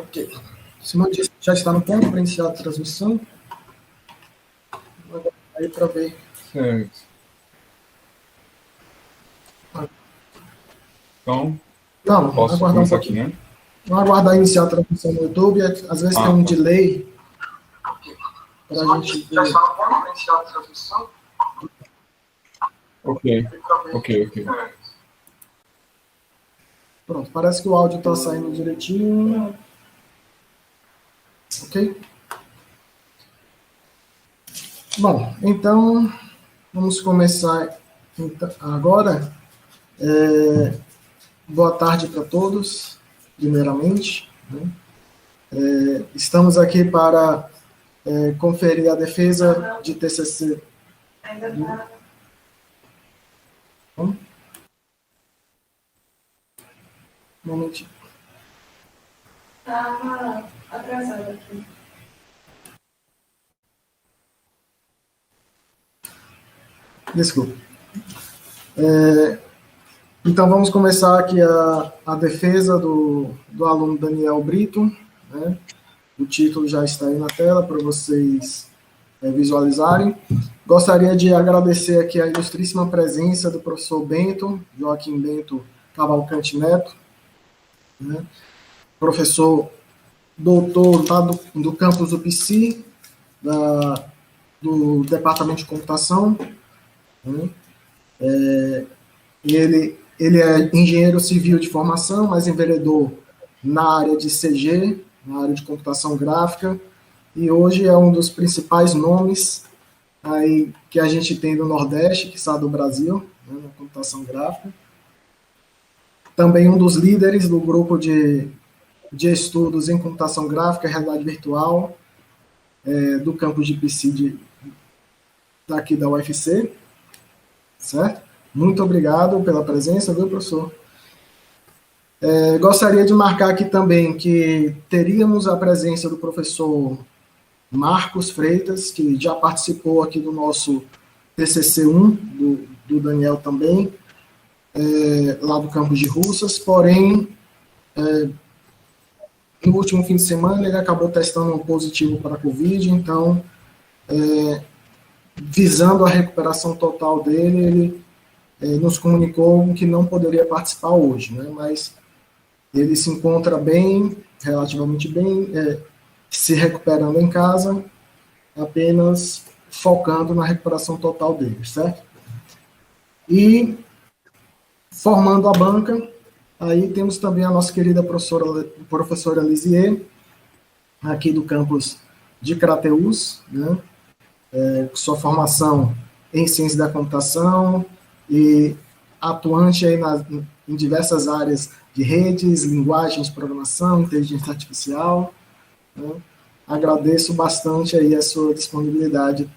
Ok. Simão disse que já está no ponto para iniciar a transmissão. Vou aí para ver. Certo. Então, não, posso aguardar começar um aqui, pouquinho. né? Vamos aguardar iniciar a transmissão no YouTube. Às vezes tem um delay. Para a gente ver. Já está no ponto para iniciar a transmissão? Ok. Pronto, parece que o áudio está saindo direitinho. Ok? Bom, então, vamos começar agora. Boa tarde para todos, primeiramente. Né? Estamos aqui para conferir a defesa de TCC. Ainda está. Um momentinho. Estava atrasado aqui. Desculpa. Então, vamos começar aqui a defesa do aluno Daniel Brito. Né? O título já está aí na tela para vocês visualizarem. Gostaria de agradecer aqui a ilustríssima presença do professor Joaquim Bento Cavalcante Neto, né? Professor doutor lá do campus do PC, do Departamento de Computação. Né? Ele é engenheiro civil de formação, mas enveredou na área de CG, na área de computação gráfica, e hoje é um dos principais nomes aí que a gente tem do Nordeste, que está do Brasil, né, na computação gráfica. Também um dos líderes do grupo de estudos em computação gráfica e realidade virtual do campus de PC daqui da UFC, certo? Muito obrigado pela presença, viu, professor? Gostaria de marcar aqui também que teríamos a presença do professor Marcos Freitas, que já participou aqui do nosso TCC1, do Daniel também, lá do campus de Russas, porém, no último fim de semana ele acabou testando um positivo para a Covid, então, visando a recuperação total dele, ele nos comunicou que não poderia participar hoje, né, mas ele se encontra bem, relativamente bem, se recuperando em casa, apenas focando na recuperação total dele, certo? E formando a banca, aí temos também a nossa querida professora Lisier, aqui do campus de Crateús, né? Sua formação em ciência da computação e atuante aí em diversas áreas de redes, linguagens de programação, inteligência artificial. Né? Agradeço bastante aí a sua disponibilidade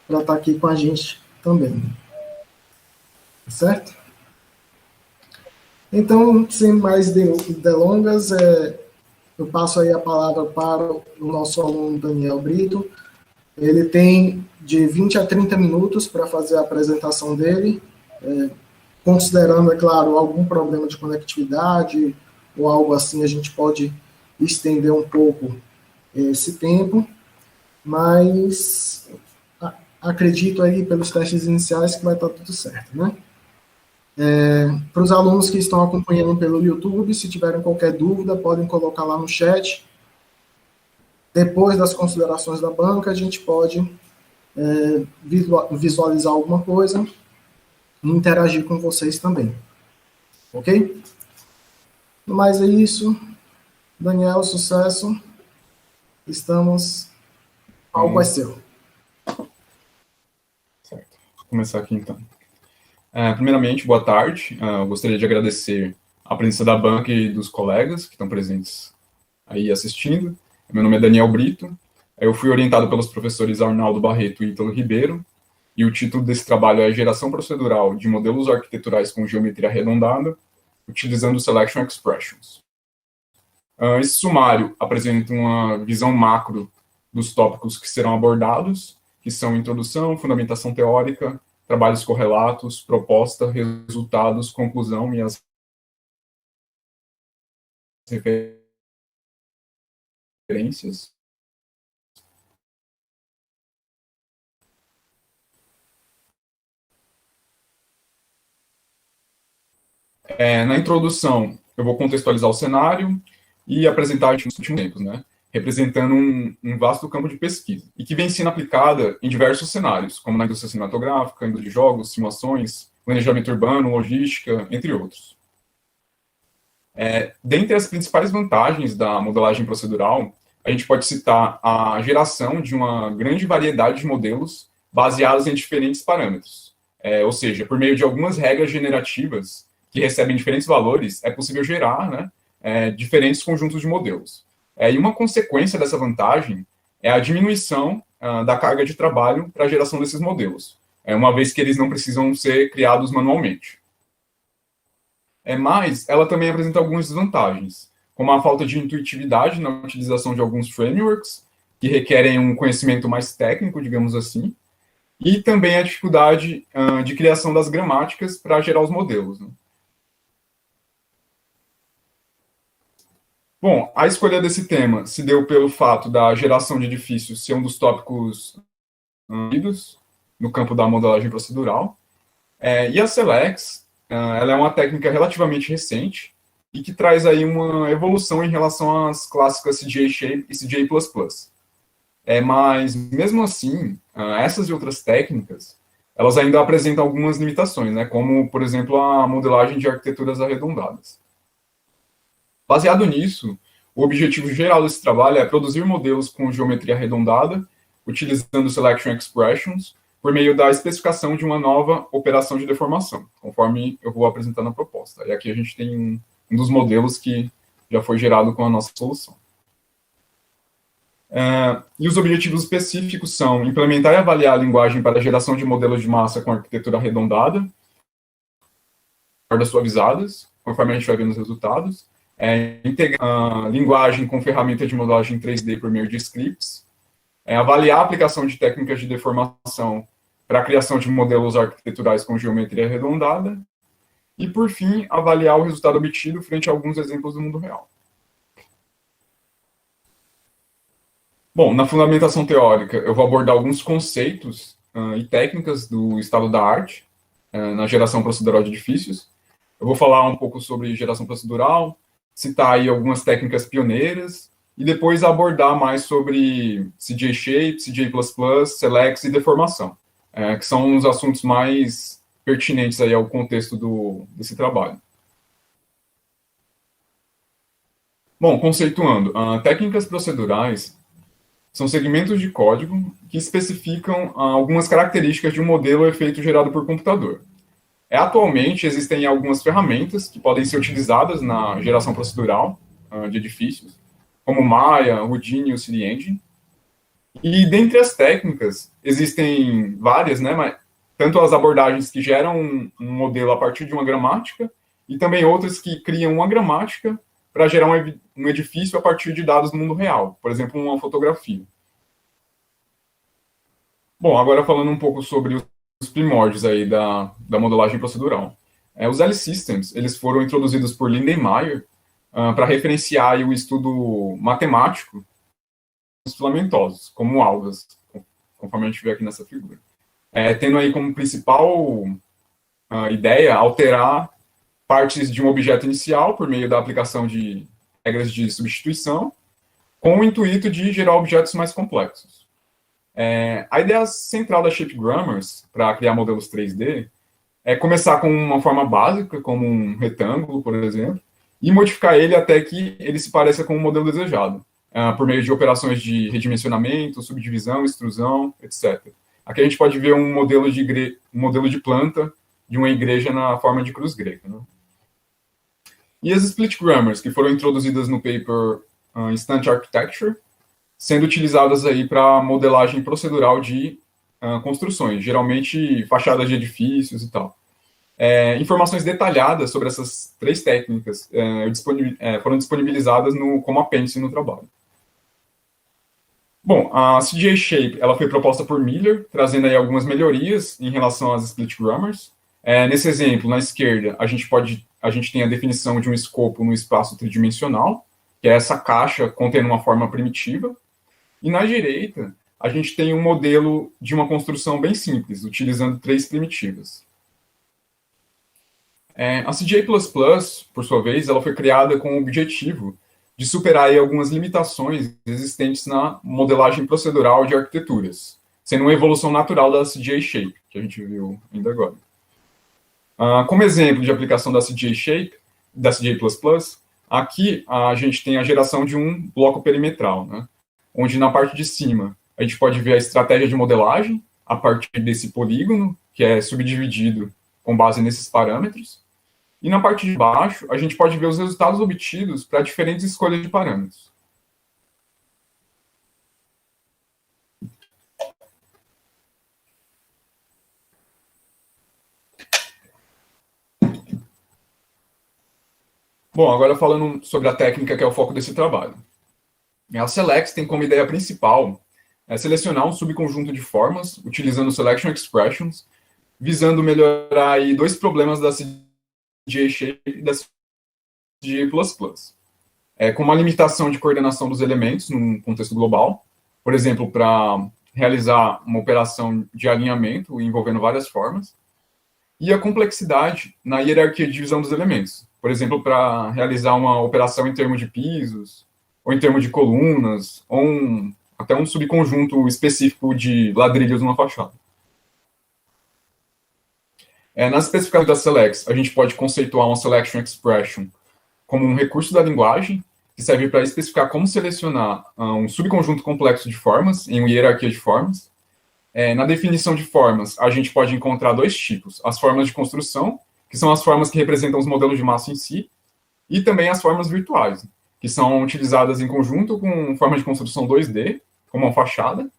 para estar aqui com a gente também. Certo? Então, sem mais delongas, eu passo aí a palavra para o nosso aluno Daniel Brito. Ele tem de 20 a 30 minutos para fazer a apresentação dele, considerando, é claro, algum problema de conectividade ou algo assim, a gente pode estender um pouco esse tempo, mas acredito aí pelos testes iniciais que vai estar tudo certo, né? Para os alunos que estão acompanhando pelo YouTube, se tiverem qualquer dúvida, podem colocar lá no chat. Depois das considerações da banca, a gente pode visualizar alguma coisa e interagir com vocês também. Ok? Mas é isso. Daniel, sucesso. Estamos... Algo é seu. Certo. Vou começar aqui, então. Primeiramente, boa tarde. Eu gostaria de agradecer a presença da banca e dos colegas que estão presentes aí assistindo. Meu nome é Daniel Brito. Eu fui orientado pelos professores Arnaldo Barreto e Ítalo Ribeiro, e o título desse trabalho é Geração Procedural de Modelos Arquiteturais com Geometria Arredondada, utilizando Selection Expressions. Esse sumário apresenta uma visão macro dos tópicos que serão abordados, que são introdução, fundamentação teórica, trabalhos correlatos, proposta, resultados, conclusão e as referências referências. Na introdução, eu vou contextualizar o cenário e apresentar os últimos tempos, né? Representando um vasto campo de pesquisa, e que vem sendo aplicada em diversos cenários, como na indústria cinematográfica, indústria de jogos, simulações, planejamento urbano, logística, entre outros. Dentre as principais vantagens da modelagem procedural, a gente pode citar a geração de uma grande variedade de modelos baseados em diferentes parâmetros. Ou seja, por meio de algumas regras generativas que recebem diferentes valores, é possível gerar, né, diferentes conjuntos de modelos. E uma consequência dessa vantagem é a diminuição da carga de trabalho para a geração desses modelos, uma vez que eles não precisam ser criados manualmente. Mas ela também apresenta algumas desvantagens, como a falta de intuitividade na utilização de alguns frameworks, que requerem um conhecimento mais técnico, digamos assim, e também a dificuldade de criação das gramáticas para gerar os modelos, né? Bom, a escolha desse tema se deu pelo fato da geração de edifícios ser um dos tópicos no campo da modelagem procedural. E a SELEX, ela é uma técnica relativamente recente e que traz aí uma evolução em relação às clássicas CGA Shape e CGA++. Mas, mesmo assim, essas e outras técnicas, elas ainda apresentam algumas limitações, né, como, por exemplo, a modelagem de arquiteturas arredondadas. Baseado nisso, o objetivo geral desse trabalho é produzir modelos com geometria arredondada, utilizando selection expressions, por meio da especificação de uma nova operação de deformação, conforme eu vou apresentar na proposta. E aqui a gente tem um dos modelos que já foi gerado com a nossa solução. E os objetivos específicos são implementar e avaliar a linguagem para a geração de modelos de massa com arquitetura arredondada, bordas suavizadas, conforme a gente vai ver nos resultados, integrar a linguagem com ferramenta de modelagem 3D por meio de scripts, avaliar a aplicação de técnicas de deformação para a criação de modelos arquiteturais com geometria arredondada, e, por fim, avaliar o resultado obtido frente a alguns exemplos do mundo real. Bom, na fundamentação teórica, eu vou abordar alguns conceitos e técnicas do estado da arte na geração procedural de edifícios. Eu vou falar um pouco sobre geração procedural, citar aí algumas técnicas pioneiras, e depois abordar mais sobre CGA Shape, CGA++, Selex e deformação, que são os assuntos mais pertinentes aí ao contexto desse trabalho. Bom, conceituando, técnicas procedurais são segmentos de código que especificam algumas características de um modelo ou efeito gerado por computador. Atualmente, existem algumas ferramentas que podem ser utilizadas na geração procedural de edifícios, como Maya, Houdini e o CD Engine. E dentre as técnicas, existem várias, né, mas tanto as abordagens que geram um modelo a partir de uma gramática, e também outras que criam uma gramática para gerar um edifício a partir de dados do mundo real, por exemplo, uma fotografia. Bom, agora falando um pouco sobre os primórdios aí da modelagem procedural. Os L-Systems, eles foram introduzidos por Lindenmayer para referenciar aí o estudo matemático dos filamentosos, como algas, conforme a gente vê aqui nessa figura. Tendo aí como principal ideia alterar partes de um objeto inicial por meio da aplicação de regras de substituição, com o intuito de gerar objetos mais complexos. A ideia central da Shape Grammars para criar modelos 3D é começar com uma forma básica, como um retângulo, por exemplo, e modificar ele até que ele se pareça com o modelo desejado, por meio de operações de redimensionamento, subdivisão, extrusão, etc. Aqui a gente pode ver um modelo de planta de uma igreja na forma de cruz grega, né? E as Split Grammars, que foram introduzidas no paper Instant Architecture, sendo utilizadas aí para modelagem procedural de construções, geralmente fachadas de edifícios e tal. Informações detalhadas sobre essas três técnicas foram disponibilizadas como apêndice no trabalho. Bom, a CGA Shape ela foi proposta por Miller, trazendo aí algumas melhorias em relação às Split Grammars. Nesse exemplo, na esquerda, a gente tem a definição de um escopo no espaço tridimensional, que é essa caixa contendo uma forma primitiva. E na direita, a gente tem um modelo de uma construção bem simples, utilizando 3 primitivas. A CJ++, por sua vez, ela foi criada com o objetivo de superar aí algumas limitações existentes na modelagem procedural de arquiteturas, sendo uma evolução natural da CJ Shape, que a gente viu ainda agora. Como exemplo de aplicação da CJ Shape, da CJ++, aqui a gente tem a geração de um bloco perimetral, né? Onde na parte de cima a gente pode ver a estratégia de modelagem a partir desse polígono, que é subdividido com base nesses parâmetros. E na parte de baixo, a gente pode ver os resultados obtidos para diferentes escolhas de parâmetros. Bom, agora falando sobre a técnica que é o foco desse trabalho. A Selex tem como ideia principal selecionar um subconjunto de formas, utilizando Selection Expressions, visando melhorar aí 2 problemas da CJ Shape e da CJ++. Com uma limitação de coordenação dos elementos num contexto global, por exemplo, para realizar uma operação de alinhamento envolvendo várias formas, e a complexidade na hierarquia de divisão dos elementos, por exemplo, para realizar uma operação em termos de pisos, ou em termos de colunas, ou até um subconjunto específico de ladrilhos numa fachada. Nas especificações da Selex, a gente pode conceituar uma Selection Expression como um recurso da linguagem que serve para especificar como selecionar um subconjunto complexo de formas em uma hierarquia de formas. Na definição de formas, a gente pode encontrar 2 tipos: as formas de construção, que são as formas que representam os modelos de massa em si, e também as formas virtuais, que são utilizadas em conjunto com formas de construção 2D, como uma fachada,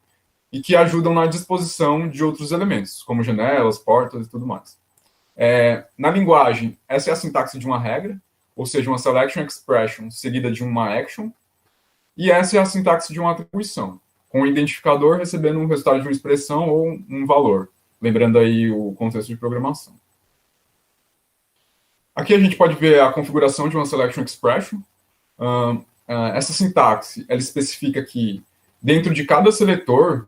e que ajudam na disposição de outros elementos, como janelas, portas e tudo mais. Na linguagem, essa é a sintaxe de uma regra, ou seja, uma selection expression seguida de uma action, e essa é a sintaxe de uma atribuição, com o identificador recebendo um resultado de uma expressão ou um valor, lembrando aí o contexto de programação. Aqui a gente pode ver a configuração de uma selection expression. Essa sintaxe, ela especifica que dentro de cada seletor,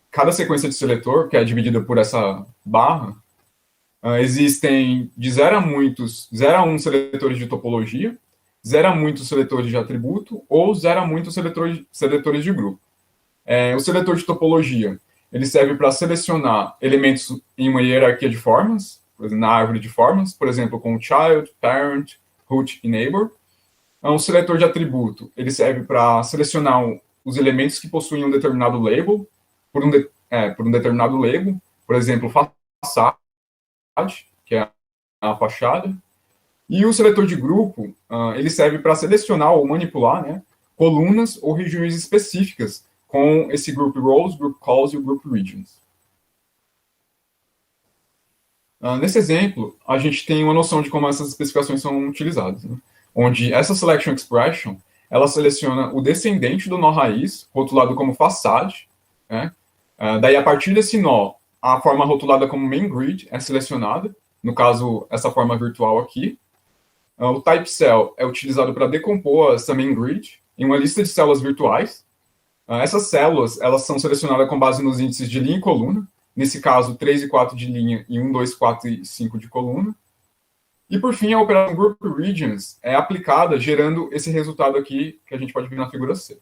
cada sequência de seletor, que é dividida por essa barra, existem de 0 a 1 seletores de topologia, 0 a muitos seletores de atributo, ou 0 a muitos seletores de grupo. O seletor de topologia, ele serve para selecionar elementos em uma hierarquia de formas, na árvore de formas, por exemplo, com child, parent, root e neighbor. Um seletor de atributo, ele serve para selecionar os elementos que possuem um determinado label, por um determinado label, por exemplo, façade, que é a fachada. E o seletor de grupo, ele serve para selecionar ou manipular, né, colunas ou regiões específicas com esse group roles, group calls e o group regions. Nesse exemplo, a gente tem uma noção de como essas especificações são utilizadas, né? Onde essa selection expression, ela seleciona o descendente do nó raiz, rotulado como façade, né? Daí, a partir desse nó, a forma rotulada como main grid é selecionada, no caso, essa forma virtual aqui. O type cell é utilizado para decompor essa main grid em uma lista de células virtuais. Essas células, elas são selecionadas com base nos índices de linha e coluna, nesse caso, 3 e 4 de linha e 1, 2, 4 e 5 de coluna. E, por fim, a operação Group Regions é aplicada gerando esse resultado aqui que a gente pode ver na figura C.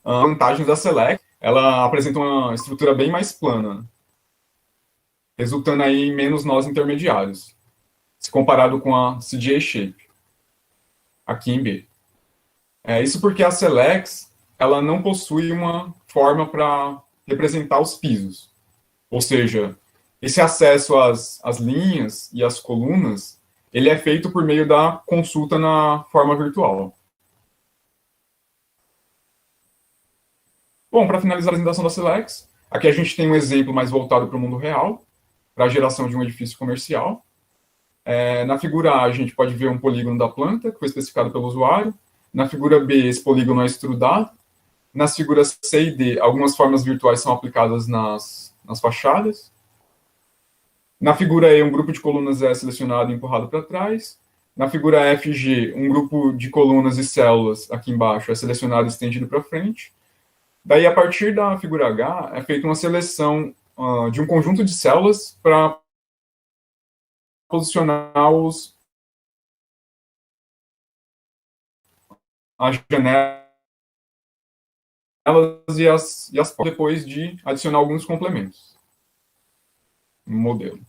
A vantagem da Select, ela apresenta uma estrutura bem mais plana, resultando aí em menos nós intermediários, se comparado com a CJ Shape, aqui em B. Isso porque a Selex, ela não possui uma forma para representar os pisos. Ou seja, esse acesso às linhas e às colunas, ele é feito por meio da consulta na forma virtual. Bom, para finalizar a apresentação da Selex, aqui a gente tem um exemplo mais voltado para o mundo real, para a geração de um edifício comercial. Na figura A, a gente pode ver um polígono da planta, que foi especificado pelo usuário. Na figura B, esse polígono é extrudado. Nas figuras C e D, algumas formas virtuais são aplicadas nas fachadas. Na figura E, um grupo de colunas é selecionado e empurrado para trás. Na figura F e G, um grupo de colunas e células aqui embaixo é selecionado e estendido para frente. Daí, a partir da figura H, é feita uma seleção de um conjunto de células para posicionar as janelas e as portas, depois de adicionar alguns complementos no modelo.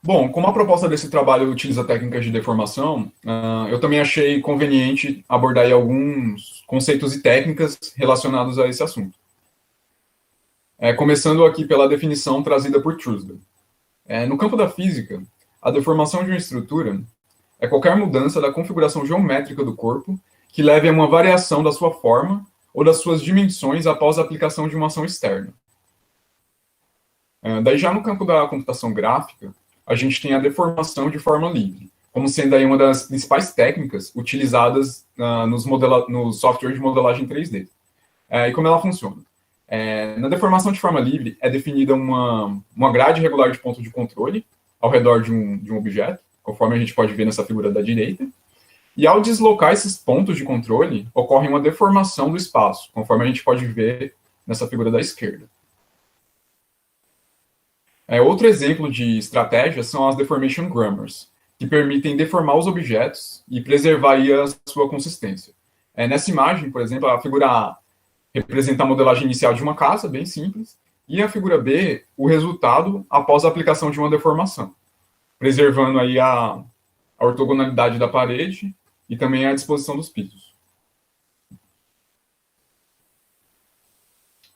Bom, como a proposta desse trabalho utiliza técnicas de deformação, eu também achei conveniente abordar aí alguns conceitos e técnicas relacionados a esse assunto. Começando aqui pela definição trazida por Truesdell. No campo da física, a deformação de uma estrutura é qualquer mudança da configuração geométrica do corpo que leve a uma variação da sua forma ou das suas dimensões após a aplicação de uma ação externa. Daí já no campo da computação gráfica, a gente tem a deformação de forma livre, como sendo aí uma das principais técnicas utilizadas nos softwares de modelagem 3D. E como ela funciona? Na deformação de forma livre, é definida uma grade regular de ponto de controle ao redor de um objeto, conforme a gente pode ver nessa figura da direita. E ao deslocar esses pontos de controle, ocorre uma deformação do espaço, conforme a gente pode ver nessa figura da esquerda. Outro exemplo de estratégia são as deformation grammars, que permitem deformar os objetos e preservar aí a sua consistência. Nessa imagem, por exemplo, a figura A representa a modelagem inicial de uma casa, bem simples, e a figura B, o resultado após a aplicação de uma deformação, preservando aí a ortogonalidade da parede e também a disposição dos pisos.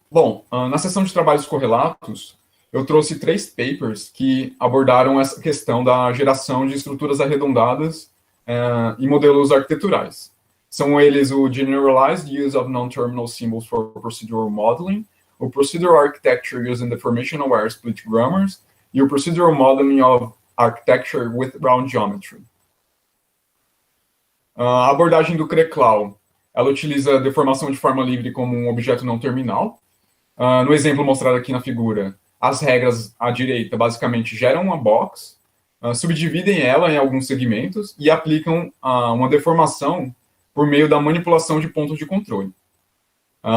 Bom, na seção de trabalhos correlatos, eu trouxe 3 papers que abordaram essa questão da geração de estruturas arredondadas em modelos arquiteturais. São eles o Generalized Use of Non-Terminal Symbols for Procedural Modeling, o Procedural Architecture Using Deformation-Aware Split Grammars e o Procedural Modeling of Architecture with Round Geometry. A abordagem do Kreklau, ela utiliza a deformação de forma livre como um objeto não terminal. No exemplo mostrado aqui na figura, as regras à direita basicamente geram uma box, subdividem ela em alguns segmentos e aplicam uma deformação por meio da manipulação de pontos de controle.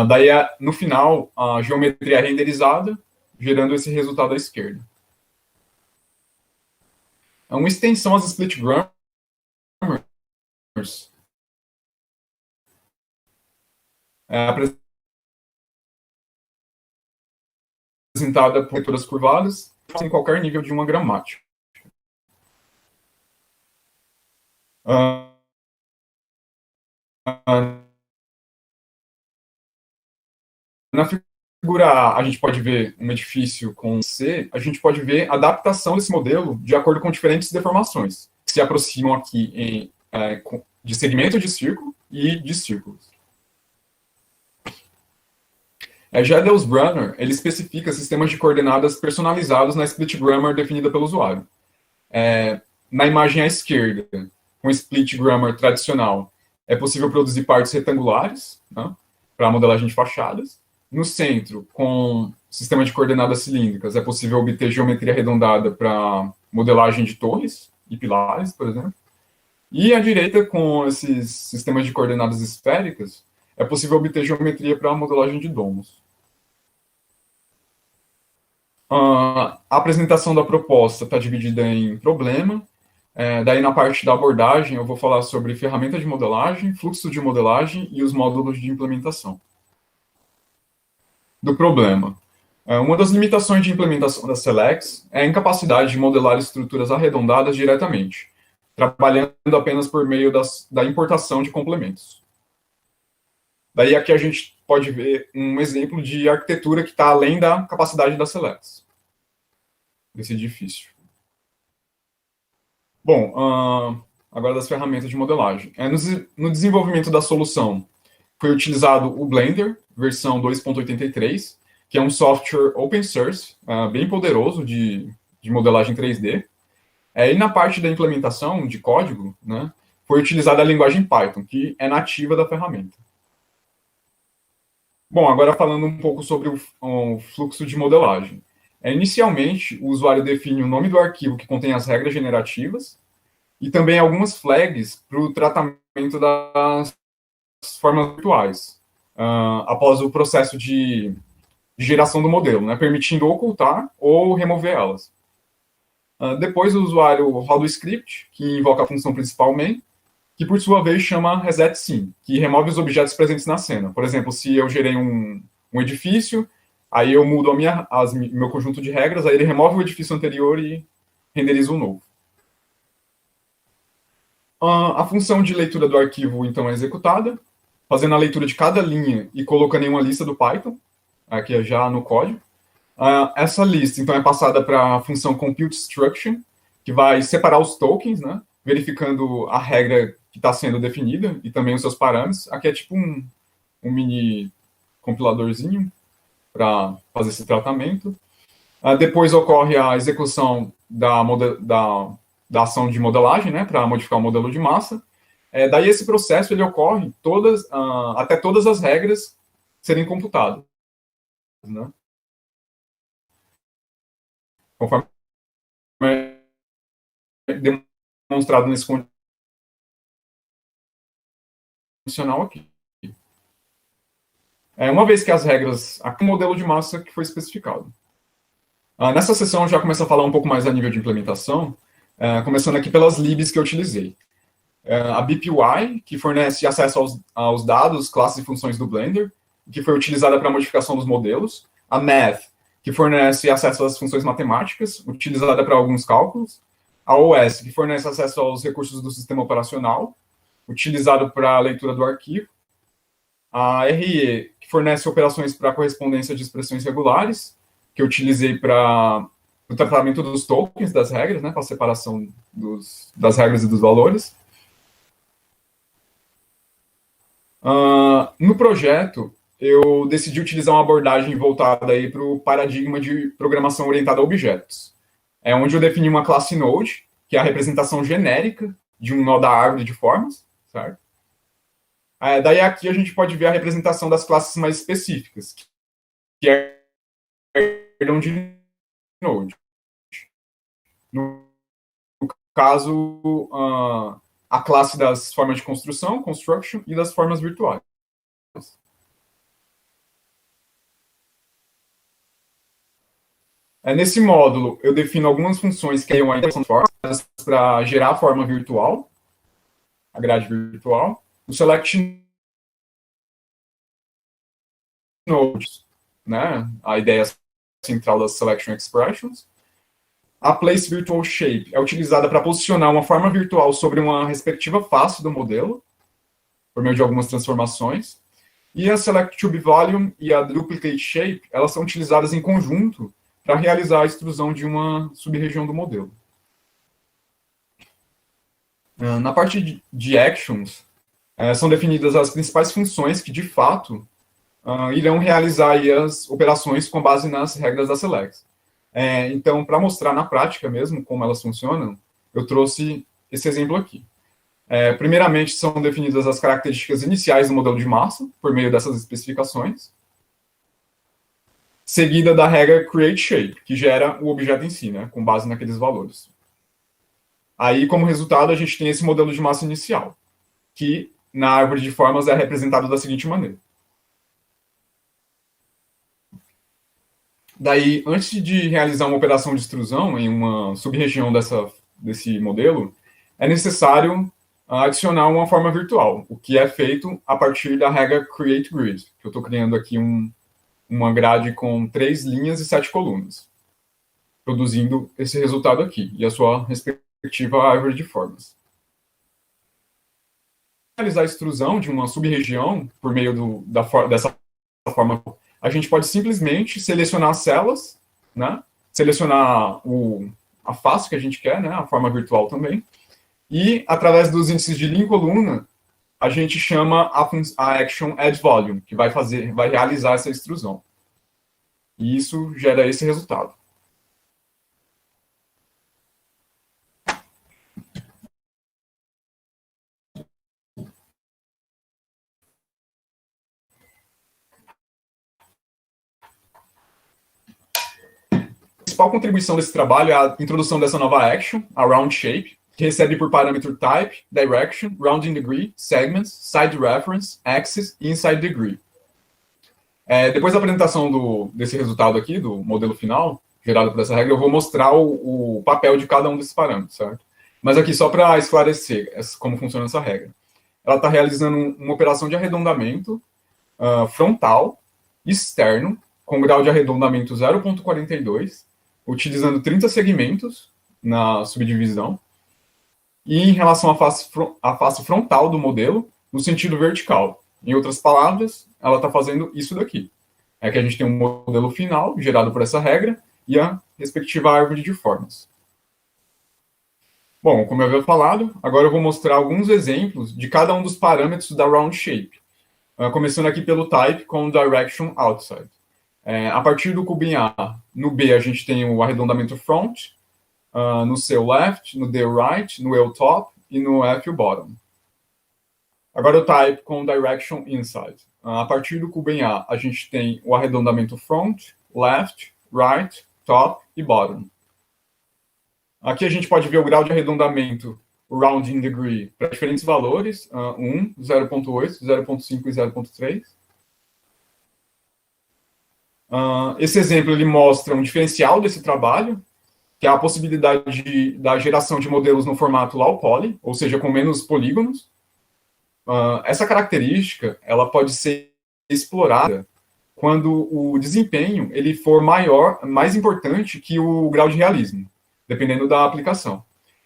Daí, no final, a geometria é renderizada, gerando esse resultado à esquerda. Uma extensão às split grammars apresentada por leituras curvadas em qualquer nível de uma gramática. Na figura A, a gente pode ver um edifício com C, a gente pode ver a adaptação desse modelo de acordo com diferentes deformações, que se aproximam aqui de segmentos de círculo e de círculos. Já Deleuze Brunner, ele especifica sistemas de coordenadas personalizados na split grammar definida pelo usuário. Na imagem à esquerda, com split grammar tradicional, é possível produzir partes retangulares, né, para modelagem de fachadas. No centro, com sistema de coordenadas cilíndricas, é possível obter geometria arredondada para modelagem de torres e pilares, por exemplo. E à direita, com esses sistemas de coordenadas esféricas, é possível obter geometria para modelagem de domos. A apresentação da proposta está dividida em problema. Daí, na parte da abordagem, eu vou falar sobre ferramenta de modelagem, fluxo de modelagem e os módulos de implementação. Do problema. Uma das limitações de implementação da SELEX é a incapacidade de modelar estruturas arredondadas diretamente, trabalhando apenas por meio da importação de complementos. Daí aqui a gente pode ver um exemplo de arquitetura que está além da capacidade da SELEX, desse edifício. Bom, agora das ferramentas de modelagem. No desenvolvimento da solução, foi utilizado o Blender, versão 2.83, que é um software open source, bem poderoso de modelagem 3D. E na parte da implementação de código, né, foi utilizada a linguagem Python, que é nativa da ferramenta. Bom, agora falando um pouco sobre o fluxo de modelagem. Inicialmente, o usuário define o nome do arquivo que contém as regras generativas e também algumas flags para o tratamento das formas virtuais, após o processo de geração do modelo, né, permitindo ocultar ou remover elas. Depois, o usuário roda o script, que invoca a função principal main, que por sua vez chama resetScene, que remove os objetos presentes na cena. Por exemplo, se eu gerei um edifício, aí eu mudo meu conjunto de regras, aí ele remove o edifício anterior e renderiza um novo. A função de leitura do arquivo, então, é executada, fazendo a leitura de cada linha e colocando em uma lista do Python, aqui já no código. Essa lista, então, é passada para a função computeInstruction, que vai separar os tokens, né, verificando a regra que está sendo definida e também os seus parâmetros. Aqui é tipo um mini compiladorzinho para fazer esse tratamento. Depois ocorre a execução da ação de modelagem, né, para modificar o modelo de massa. Daí esse processo ele ocorre até todas as regras serem computadas, né? Conforme demonstrado nesse condicional aqui. Uma vez que as regras, aqui o modelo de massa que foi especificado. Nessa sessão já começa a falar um pouco mais a nível de implementação, começando aqui pelas libs que eu utilizei. A BPY, que fornece acesso aos dados, classes e funções do Blender, que foi utilizada para a modificação dos modelos. A Math, que fornece acesso às funções matemáticas, utilizada para alguns cálculos. A OS, que fornece acesso aos recursos do sistema operacional, utilizado para a leitura do arquivo. A RE, que fornece operações para correspondência de expressões regulares, que eu utilizei para o tratamento dos tokens das regras, né, para a separação das regras e dos valores. No projeto, eu decidi utilizar uma abordagem voltada para o paradigma de programação orientada a objetos. Onde eu defini uma classe Node, que é a representação genérica de um nó da árvore de formas, certo? Daí aqui a gente pode ver a representação das classes mais específicas, que herdam de Node. No caso, a classe das formas de construção, construction, e das formas virtuais. Nesse módulo, eu defino algumas funções que ainda são formas para gerar a forma virtual, a grade virtual. O select nodes, né? A ideia central das selection expressions. A place virtual shape é utilizada para posicionar uma forma virtual sobre uma respectiva face do modelo, por meio de algumas transformações. E a select tube volume e a duplicate shape, elas são utilizadas em conjunto para realizar a extrusão de uma sub-região do modelo. Na parte de actions, são definidas as principais funções que, de fato, irão realizar aí as operações com base nas regras da Select. Então, para mostrar na prática mesmo como elas funcionam, eu trouxe esse exemplo aqui. Primeiramente, são definidas as características iniciais do modelo de massa, por meio dessas especificações, seguida da regra createShape, que gera o objeto em si, né, com base naqueles valores. Aí, como resultado, a gente tem esse modelo de massa inicial, que na árvore de formas é representado da seguinte maneira. Daí, antes de realizar uma operação de extrusão em uma sub-região desse modelo, é necessário adicionar uma forma virtual, o que é feito a partir da regra createGrid, que eu estou criando aqui uma grade com 3 linhas e 7 colunas, produzindo esse resultado aqui, e a sua respectiva árvore de formas. Para realizar a extrusão de uma sub-região por meio dessa forma, a gente pode simplesmente selecionar as celas, né? Selecionar a face que a gente quer, né? A forma virtual também, E, através dos índices de linha e coluna, a gente chama a action add volume, que vai realizar essa extrusão. E isso gera esse resultado. A principal contribuição desse trabalho é a introdução dessa nova action, a round shape, que recebe por parâmetro type, direction, rounding degree, segments, side reference, axis e inside degree. Depois da apresentação desse resultado aqui, do modelo final, gerado por essa regra, eu vou mostrar o papel de cada um desses parâmetros, certo? Mas aqui, só para esclarecer como funciona essa regra. Ela está realizando uma operação de arredondamento frontal, externo, com grau de arredondamento 0,42, utilizando 30 segmentos na subdivisão, e em relação à face frontal do modelo, no sentido vertical. Em outras palavras, ela está fazendo isso daqui. É que a gente tem um modelo final, gerado por essa regra, e a respectiva árvore de formas. Bom, como eu havia falado, agora eu vou mostrar alguns exemplos de cada um dos parâmetros da round shape. Começando aqui pelo type com direction outside. A partir do cubo em A, no B a gente tem o arredondamento front, no C o left, no D o right, no E o top e no F o bottom. Agora o type com direction inside. A partir do cubo em A, a gente tem o arredondamento front, left, right, top e bottom. Aqui a gente pode ver o grau de arredondamento, o rounding degree, para diferentes valores, 1, 0,8, 0,5 e 0,3. Esse exemplo ele mostra um diferencial desse trabalho, que é a possibilidade da geração de modelos no formato low poly, ou seja, com menos polígonos. Essa característica ela pode ser explorada quando o desempenho ele for mais importante que o grau de realismo, dependendo da aplicação.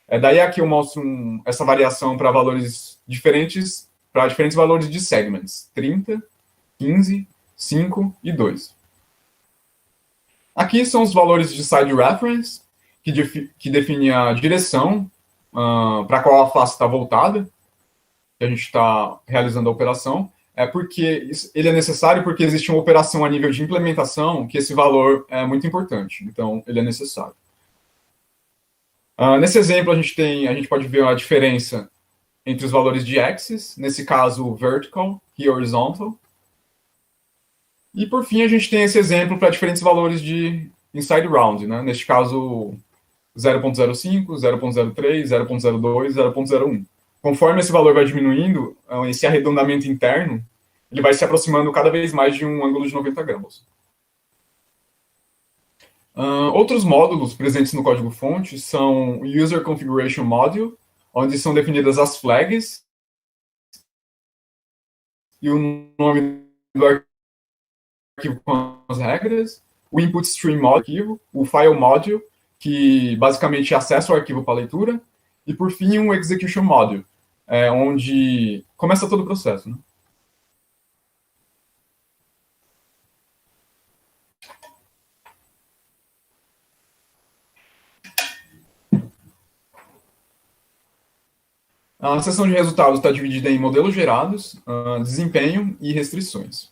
Daí aqui eu mostro essa variação para valores diferentes, para diferentes valores de segments, 30, 15, 5 e 2. Aqui são os valores de side reference, que define a direção para qual a face está voltada, que a gente está realizando a operação. Porque ele é necessário porque existe uma operação a nível de implementação que esse valor é muito importante. Então, ele é necessário. Nesse exemplo, a gente pode ver a diferença entre os valores de axis, nesse caso, vertical e horizontal. E, por fim, a gente tem esse exemplo para diferentes valores de inside round, né? Neste caso, 0,05, 0,03, 0,02, 0,01. Conforme esse valor vai diminuindo, esse arredondamento interno, ele vai se aproximando cada vez mais de um ângulo de 90 graus. Outros módulos presentes no código-fonte são o User Configuration Module, onde são definidas as flags e o nome do arquivo com as regras, o Input Stream Module, arquivo, o File Module, que basicamente acessa o arquivo para leitura, e, por fim, um Execution Module, onde começa todo o processo, né? A seção de resultados está dividida em modelos gerados, desempenho e restrições.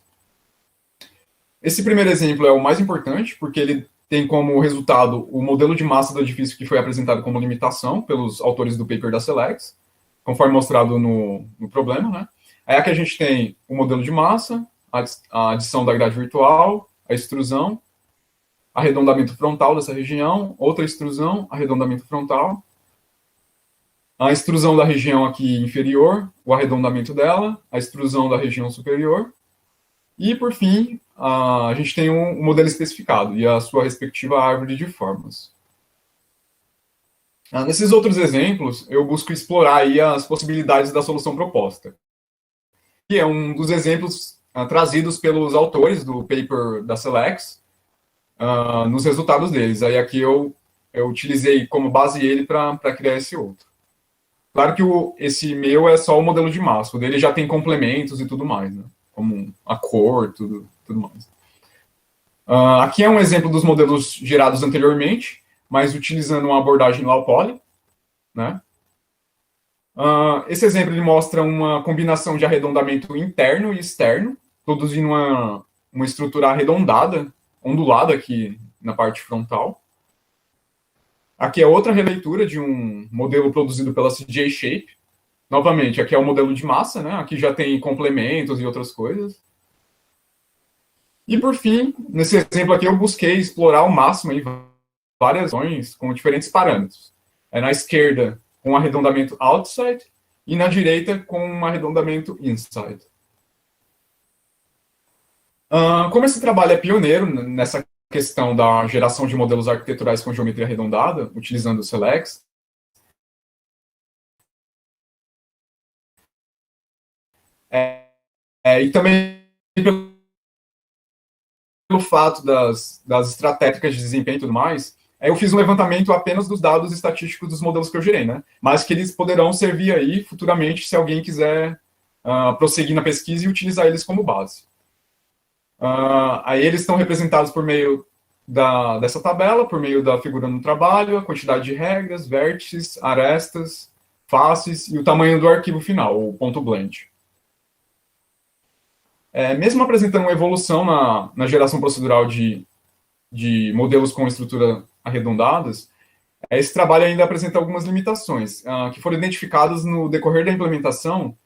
Esse primeiro exemplo é o mais importante, porque ele tem como resultado o modelo de massa do edifício que foi apresentado como limitação pelos autores do paper da Selex, conforme mostrado no problema, né? Aí aqui a gente tem o modelo de massa, a adição da grade virtual, a extrusão, arredondamento frontal dessa região, outra extrusão, arredondamento frontal, a extrusão da região aqui inferior, o arredondamento dela, a extrusão da região superior, e, por fim, a gente tem um modelo especificado e a sua respectiva árvore de formas. Nesses outros exemplos, eu busco explorar aí as possibilidades da solução proposta, que é um dos exemplos trazidos pelos autores do paper da Selex nos resultados deles. Aí aqui eu utilizei como base ele para criar esse outro. Claro que esse meu é só o modelo de massa, o dele já tem complementos e tudo mais, né? Como a cor, tudo mais. Aqui é um exemplo dos modelos gerados anteriormente, mas utilizando uma abordagem low poly, né? Esse exemplo ele mostra uma combinação de arredondamento interno e externo, produzindo uma estrutura arredondada, ondulada aqui na parte frontal. Aqui é outra releitura de um modelo produzido pela CJ Shape. Novamente, aqui é o modelo de massa, né? Aqui já tem complementos e outras coisas. E, por fim, nesse exemplo aqui, eu busquei explorar ao máximo aí várias ações com diferentes parâmetros. Na esquerda, com um arredondamento outside, e na direita, com um arredondamento inside. Como esse trabalho é pioneiro nessa questão da geração de modelos arquiteturais com geometria arredondada, utilizando o SELEX, e também pelo fato das estratégias de desempenho e tudo mais, eu fiz um levantamento apenas dos dados estatísticos dos modelos que eu gerei, né? Mas que eles poderão servir aí futuramente se alguém quiser prosseguir na pesquisa e utilizar eles como base. Aí eles estão representados por meio dessa tabela, por meio da figura no trabalho, a quantidade de regras, vértices, arestas, faces e o tamanho do arquivo final, o ponto blend. Mesmo apresentando uma evolução na geração procedural de modelos com estrutura arredondadas, esse trabalho ainda apresenta algumas limitações, que foram identificadas no decorrer da implementação,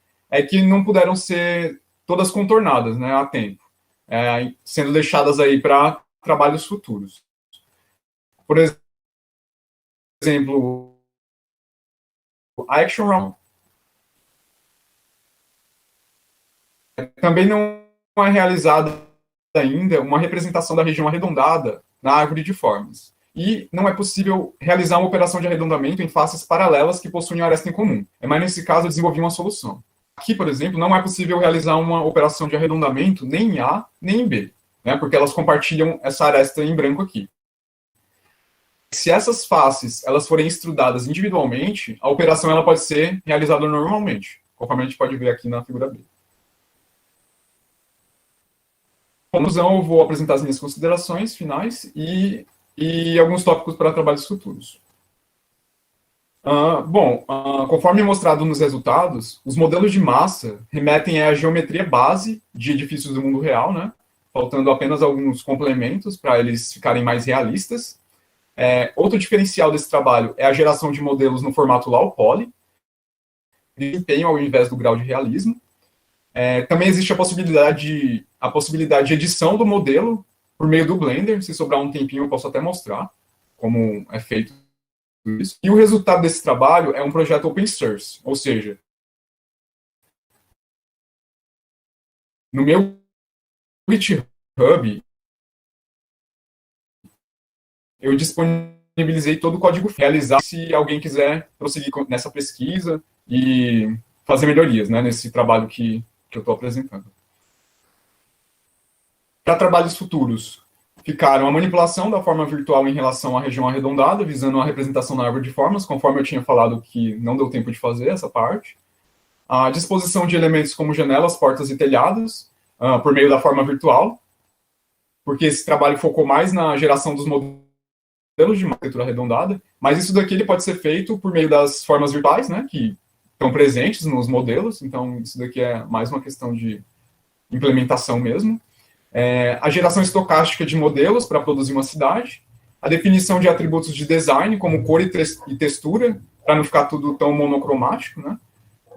que não puderam ser todas contornadas, né, a tempo, sendo deixadas aí para trabalhos futuros. Por exemplo, a Action Round também não é realizada ainda uma representação da região arredondada na árvore de formas. E não é possível realizar uma operação de arredondamento em faces paralelas que possuem aresta em comum. Mas nesse caso eu desenvolvi uma solução. Aqui, por exemplo, não é possível realizar uma operação de arredondamento nem em A, nem em B, né, porque elas compartilham essa aresta em branco aqui. Se essas faces elas forem estudadas individualmente, a operação ela pode ser realizada normalmente, conforme a gente pode ver aqui na figura B. Conclusão, eu vou apresentar as minhas considerações finais e alguns tópicos para trabalhos futuros. Conforme mostrado nos resultados, os modelos de massa remetem à geometria base de edifícios do mundo real, né? Faltando apenas alguns complementos para eles ficarem mais realistas. Outro diferencial desse trabalho é a geração de modelos no formato Low Poly, desempenho ao invés do grau de realismo. Também existe a possibilidade de edição do modelo por meio do Blender. Se sobrar um tempinho, eu posso até mostrar como é feito isso. E o resultado desse trabalho é um projeto open source, ou seja, no meu GitHub, eu disponibilizei todo o código realizado se alguém quiser prosseguir nessa pesquisa e fazer melhorias, né, nesse trabalho que eu estou apresentando. Para trabalhos futuros, ficaram a manipulação da forma virtual em relação à região arredondada, visando a representação na árvore de formas, conforme eu tinha falado que não deu tempo de fazer essa parte. A disposição de elementos como janelas, portas e telhados, por meio da forma virtual, porque esse trabalho focou mais na geração dos modelos de uma arquitetura arredondada, mas isso daqui ele pode ser feito por meio das formas virtuais, né, que estão presentes nos modelos, então isso daqui é mais uma questão de implementação mesmo. A geração estocástica de modelos para produzir uma cidade, a definição de atributos de design, como cor e textura, para não ficar tudo tão monocromático, né?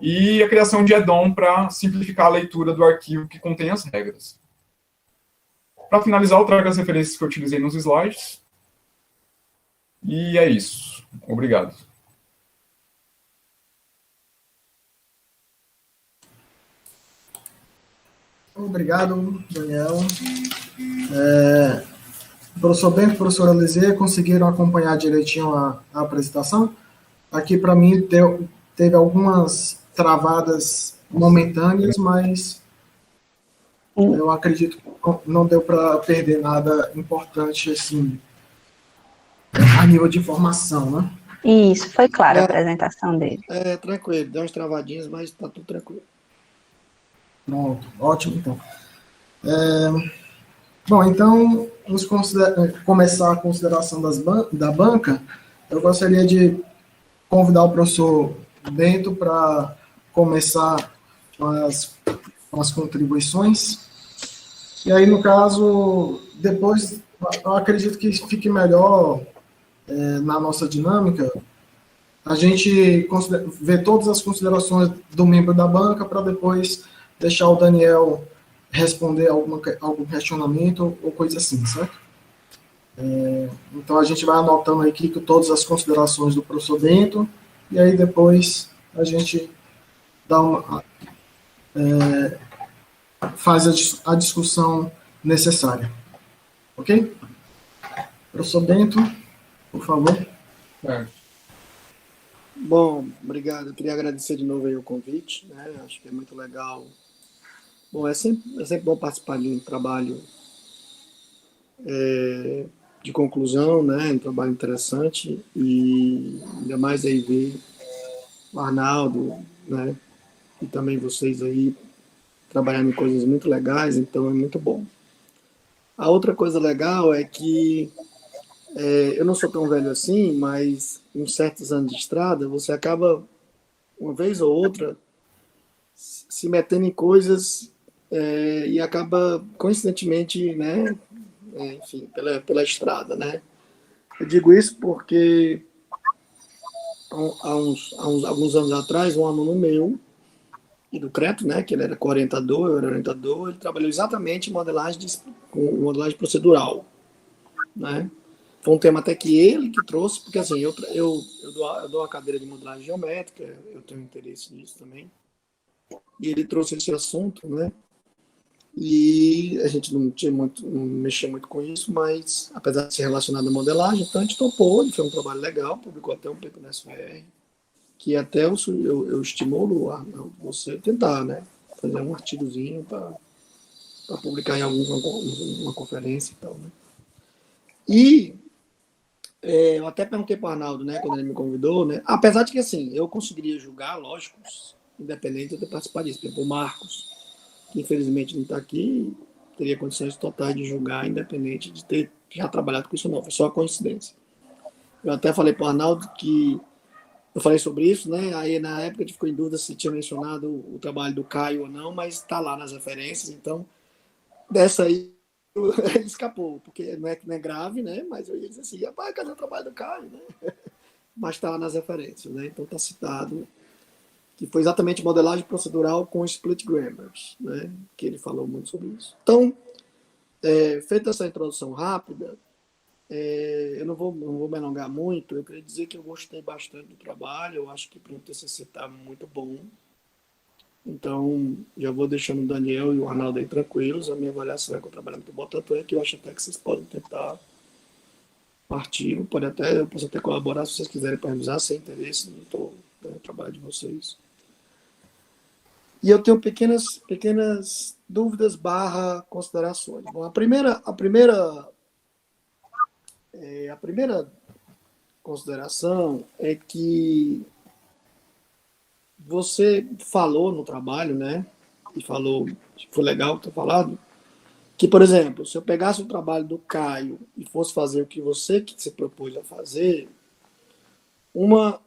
E a criação de add-on para simplificar a leitura do arquivo que contém as regras. Para finalizar, eu trago as referências que eu utilizei nos slides. E é isso. Obrigado. Obrigado, Daniel. O professor Bento e a professora Lisier conseguiram acompanhar direitinho a apresentação? Aqui, para mim, teve algumas travadas momentâneas, mas eu acredito que não deu para perder nada importante, assim, a nível de informação, né? Isso, foi clara a apresentação dele. Tranquilo, deu umas travadinhas, mas está tudo tranquilo. Pronto, ótimo, então. Bom, então, vamos começar a consideração da banca. Eu gostaria de convidar o professor Bento para começar com as contribuições. E aí, no caso, depois, eu acredito que fique melhor na nossa dinâmica, a gente ver todas as considerações do membro da banca para depois deixar o Daniel responder algum questionamento ou coisa assim, certo? Então, a gente vai anotando aqui todas as considerações do professor Bento e aí depois a gente dá faz a discussão necessária. Ok? Professor Bento, por favor. Bom, obrigado. Eu queria agradecer de novo aí o convite, né? Acho que é muito legal. Bom, é sempre bom participar de um trabalho de conclusão, né? Um trabalho interessante e ainda mais aí ver o Arnaldo, né? E também vocês aí trabalhando em coisas muito legais, então é muito bom. A outra coisa legal é que eu não sou tão velho assim, mas com certos anos de estrada, você acaba, uma vez ou outra, se metendo em coisas e acaba, coincidentemente, né, enfim, pela estrada, né? Eu digo isso porque alguns anos atrás, um aluno meu, e do Creto, né, que ele era orientador, eu era orientador, ele trabalhou exatamente com modelagem procedural, né? Foi um tema até que ele que trouxe, porque assim, eu dou uma cadeira de modelagem geométrica, eu tenho interesse nisso também, e ele trouxe esse assunto, né? E a gente não mexia muito com isso, mas apesar de ser relacionado à modelagem, então a gente topou, foi um trabalho legal, publicou até um paper na SVR, que até eu estimulo a você tentar, né? Fazer um artigozinho para publicar em alguma conferência e tal, né? E eu até perguntei para o Arnaldo, né, quando ele me convidou, né? Apesar de que, assim, eu conseguiria julgar, lógico, independente de eu ter participado disso. Por exemplo, o Marcos, que infelizmente não está aqui, teria condições totais de julgar, independente de ter já trabalhado com isso, não. Foi só coincidência. Eu até falei para o Arnaldo que eu falei sobre isso, né? Aí na época a gente ficou em dúvida se tinha mencionado o trabalho do Caio ou não, mas está lá nas referências, então dessa aí ele escapou, porque não é grave, né? Mas eu ia dizer assim, rapaz, cadê o trabalho do Caio, né? Mas está lá nas referências, né? Então está citado que foi exatamente modelagem procedural com split grammars, né? Que ele falou muito sobre isso. Então, feita essa introdução rápida, eu não vou me alongar muito, eu queria dizer que eu gostei bastante do trabalho, eu acho que para o TCC está muito bom. Então, já vou deixando o Daniel e o Arnaldo aí tranquilos, a minha avaliação é que o trabalho é muito bom, tanto é que eu acho até que vocês podem tentar um artigo, eu posso até colaborar se vocês quiserem para revisar, sem interesse no trabalho de vocês. E eu tenho pequenas dúvidas / considerações. Bom, a primeira consideração é que você falou no trabalho, né? E falou, foi legal ter falado, que, por exemplo, se eu pegasse o trabalho do Caio e fosse fazer o que você se propôs a fazer, uma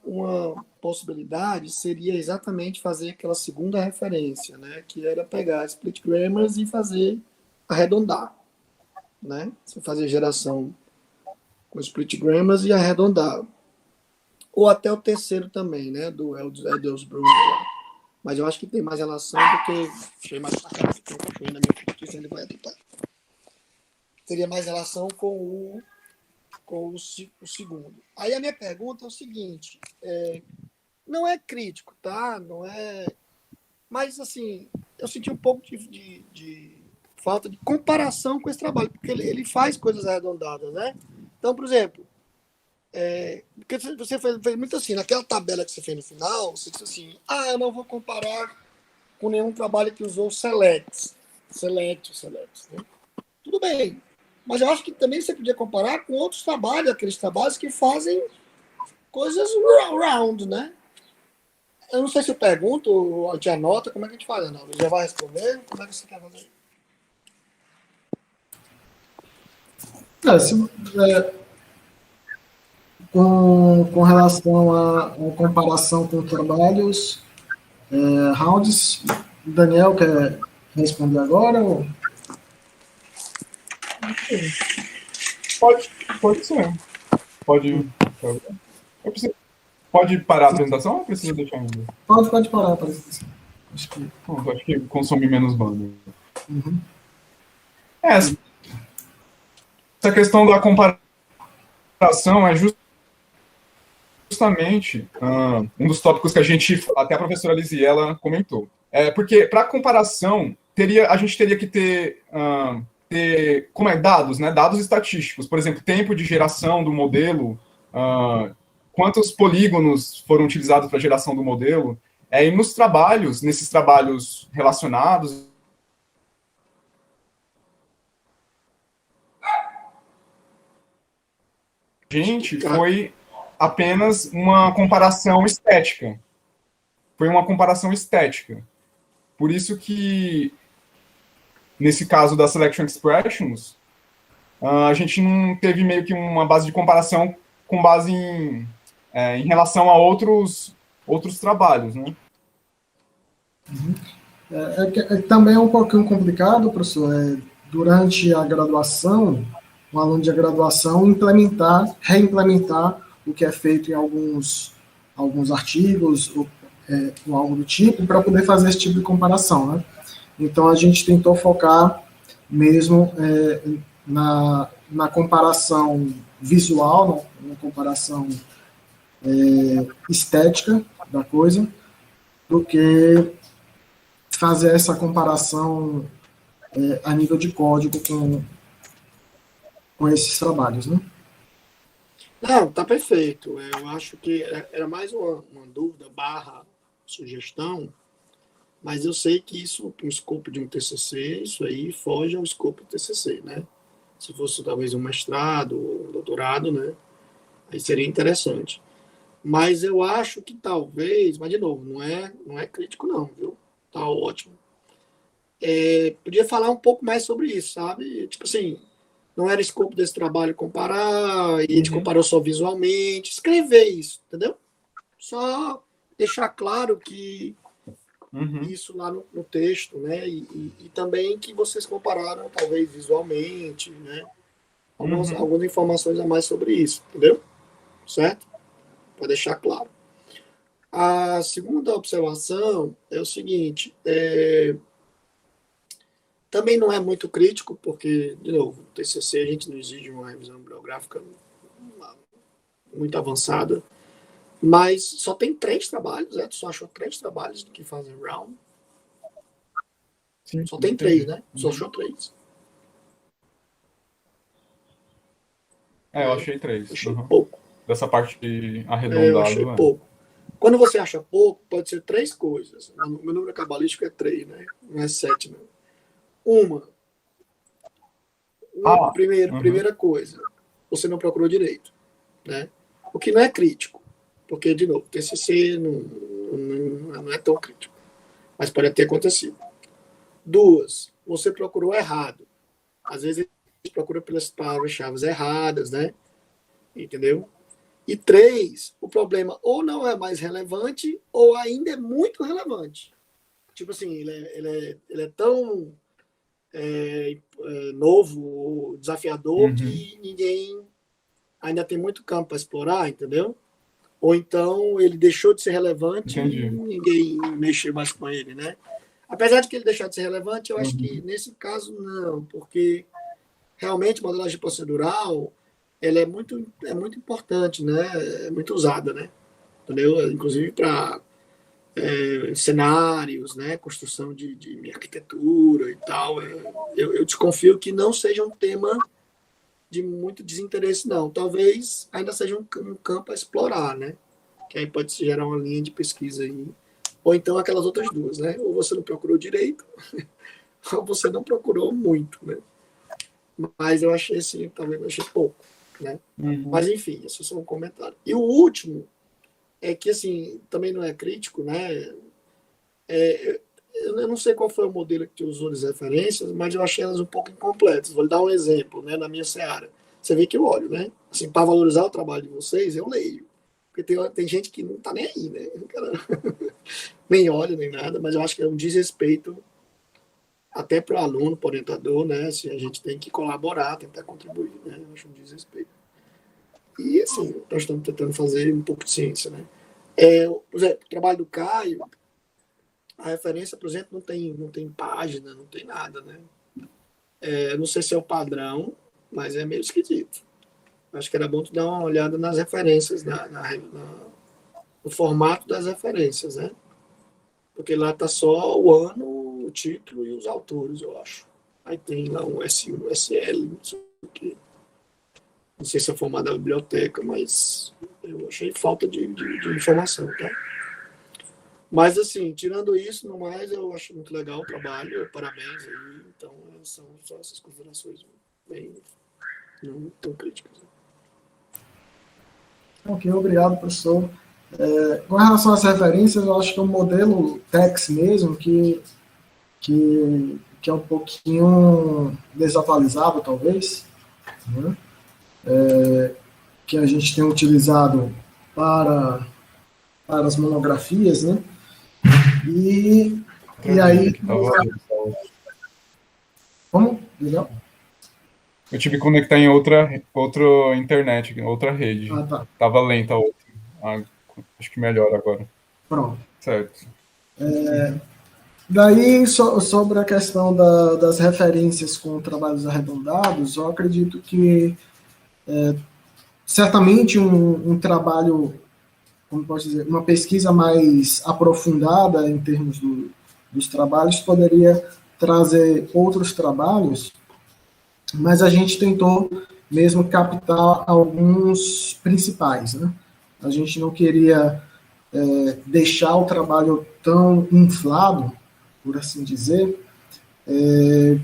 possibilidade seria exatamente fazer aquela segunda referência, né? Que era pegar split grammars e arredondar, né? Você fazer geração com split grammars e arredondar. Ou até o terceiro também, né? Do Eddels Bruno. Mas eu acho que tem mais relação do que... Deixei mais pra cá, tem um cachorro na minha frente, ele vai adotar. Teria mais relação com o segundo. Aí a minha pergunta é o seguinte, não é crítico, tá? Não é... Mas, assim, eu senti um pouco de falta de comparação com esse trabalho, porque ele faz coisas arredondadas, né? Então, por exemplo, porque você fez muito assim, naquela tabela que você fez no final, você disse assim, eu não vou comparar com nenhum trabalho que usou selects, né? Tudo bem, mas eu acho que também você podia comparar com outros trabalhos, aqueles trabalhos que fazem coisas round, né? Eu não sei se eu pergunto ou eu te anota, como é que a gente faz, Arnaldo? Já vai responder? Como é que você quer fazer? Então, com relação à comparação com trabalhos, rounds, Daniel quer responder agora? Ou... Pode ser. Pode parar a apresentação ou precisa deixar ainda? Pode parar a apresentação. Acho que consome menos banda. Uhum. Essa questão da comparação é justamente um dos tópicos que até a professora Lisiela comentou. Porque para comparação, a gente teria que ter dados, né? Dados estatísticos. Por exemplo, tempo de geração do modelo, quantos polígonos foram utilizados para a geração do modelo. E nesses trabalhos relacionados, foi apenas uma comparação estética. Por isso que, nesse caso das Selection Expressions, a gente não teve meio que uma base de comparação com base em relação a outros trabalhos, né? Também é um pouquinho complicado, professor, durante a graduação, um aluno de graduação reimplementar o que é feito em alguns artigos ou algo do tipo, para poder fazer esse tipo de comparação, né? Então, a gente tentou focar mesmo na comparação visual, na comparação estética da coisa, do que fazer essa comparação a nível de código com esses trabalhos, né? Não, tá perfeito. Eu acho que era mais uma dúvida / sugestão, mas eu sei que isso, no escopo de um TCC, isso aí foge ao escopo do TCC, né? Se fosse talvez um mestrado, um doutorado, né? Aí seria interessante. Mas eu acho que talvez, mas de novo, não é crítico não, viu? Tá ótimo. Podia falar um pouco mais sobre isso, sabe? Tipo assim, não era escopo desse trabalho comparar, e a gente comparou só visualmente, escrever isso, entendeu? Só deixar claro que isso lá no texto, né? E também que vocês compararam, talvez, visualmente, né? Algumas informações a mais sobre isso, entendeu? Certo? Para deixar claro. A segunda observação é o seguinte, também não é muito crítico, porque, de novo, no TCC a gente não exige uma revisão bibliográfica muito avançada, mas só tem 3 trabalhos, tu só achou 3 trabalhos que fazem round? Sim, só tem 3, né? Só achou 3. Eu achei 3. Achei pouco. Dessa parte arredondada. Eu achei pouco. Quando você acha pouco, pode ser 3 coisas. O meu número cabalístico é 3, né? Não é 7, não. Primeira coisa, você não procurou direito, né? O que não é crítico, porque, de novo, TCC não é tão crítico, mas pode ter acontecido. 2, você procurou errado. Às vezes a gente procura pelas palavras-chave erradas, né? Entendeu? E 3, o problema ou não é mais relevante ou ainda é muito relevante. Tipo assim, ele é tão novo, desafiador, que ninguém ainda tem muito campo para explorar, entendeu? Ou então ele deixou de ser relevante e ninguém mexeu mais com ele, né? Apesar de que ele deixar de ser relevante, eu acho que nesse caso não, porque realmente a modelagem procedural ela é muito importante, né? É muito usada, né? Entendeu? Inclusive para cenários, né? Construção de arquitetura e tal. Eu desconfio que não seja um tema de muito desinteresse, não. Talvez ainda seja um campo a explorar, né? Que aí pode se gerar uma linha de pesquisa aí. Ou então aquelas outras duas, né? Ou você não procurou direito, ou você não procurou muito, né? Mas eu achei assim, talvez eu achei pouco, né? Mas enfim, isso é só um comentário. E o último é que, assim, também não é crítico, né? Eu não sei qual foi o modelo que tu usou das referências, mas eu achei elas um pouco incompletas. Vou lhe dar um exemplo, né? Na minha seara. Você vê que eu olho, né? Assim, para valorizar o trabalho de vocês, eu leio. Porque tem gente que não está nem aí, né? Nem olha, nem nada, mas eu acho que é um desrespeito até para o aluno, para o orientador, né? Assim, a gente tem que colaborar, tentar contribuir, né? Eu acho um desrespeito. E, assim, nós estamos tentando fazer um pouco de ciência, né? Por exemplo, o trabalho do Caio, a referência, por exemplo, não tem página, não tem nada, né? Não sei se é o padrão, mas é meio esquisito. Acho que era bom tu dar uma olhada nas referências, no formato das referências, né? Porque lá tá só o ano, o título e os autores, eu acho. Aí tem lá um S1, um SL, não sei o quê. Não sei se é formato da biblioteca, mas eu achei falta de informação, tá? Mas, assim, tirando isso, no mais, eu acho muito legal o trabalho, parabéns aí. Então, são só essas considerações bem não tão críticas. Ok, obrigado, professor. Com relação às referências, eu acho que é um modelo TEX mesmo, que é um pouquinho desatualizado, talvez, né? Que a gente tem utilizado para as monografias, né? E aí... Como? Legal? Eu tive que conectar em outra internet, outra rede. Tá. Tava lenta a outra. Acho que melhor agora. Pronto. Certo. Daí, sobre a questão das referências com trabalhos arredondados, eu acredito que certamente um trabalho, como posso dizer, uma pesquisa mais aprofundada em termos dos trabalhos poderia trazer outros trabalhos, mas a gente tentou mesmo captar alguns principais, né? A gente não queria deixar o trabalho tão inflado, por assim dizer,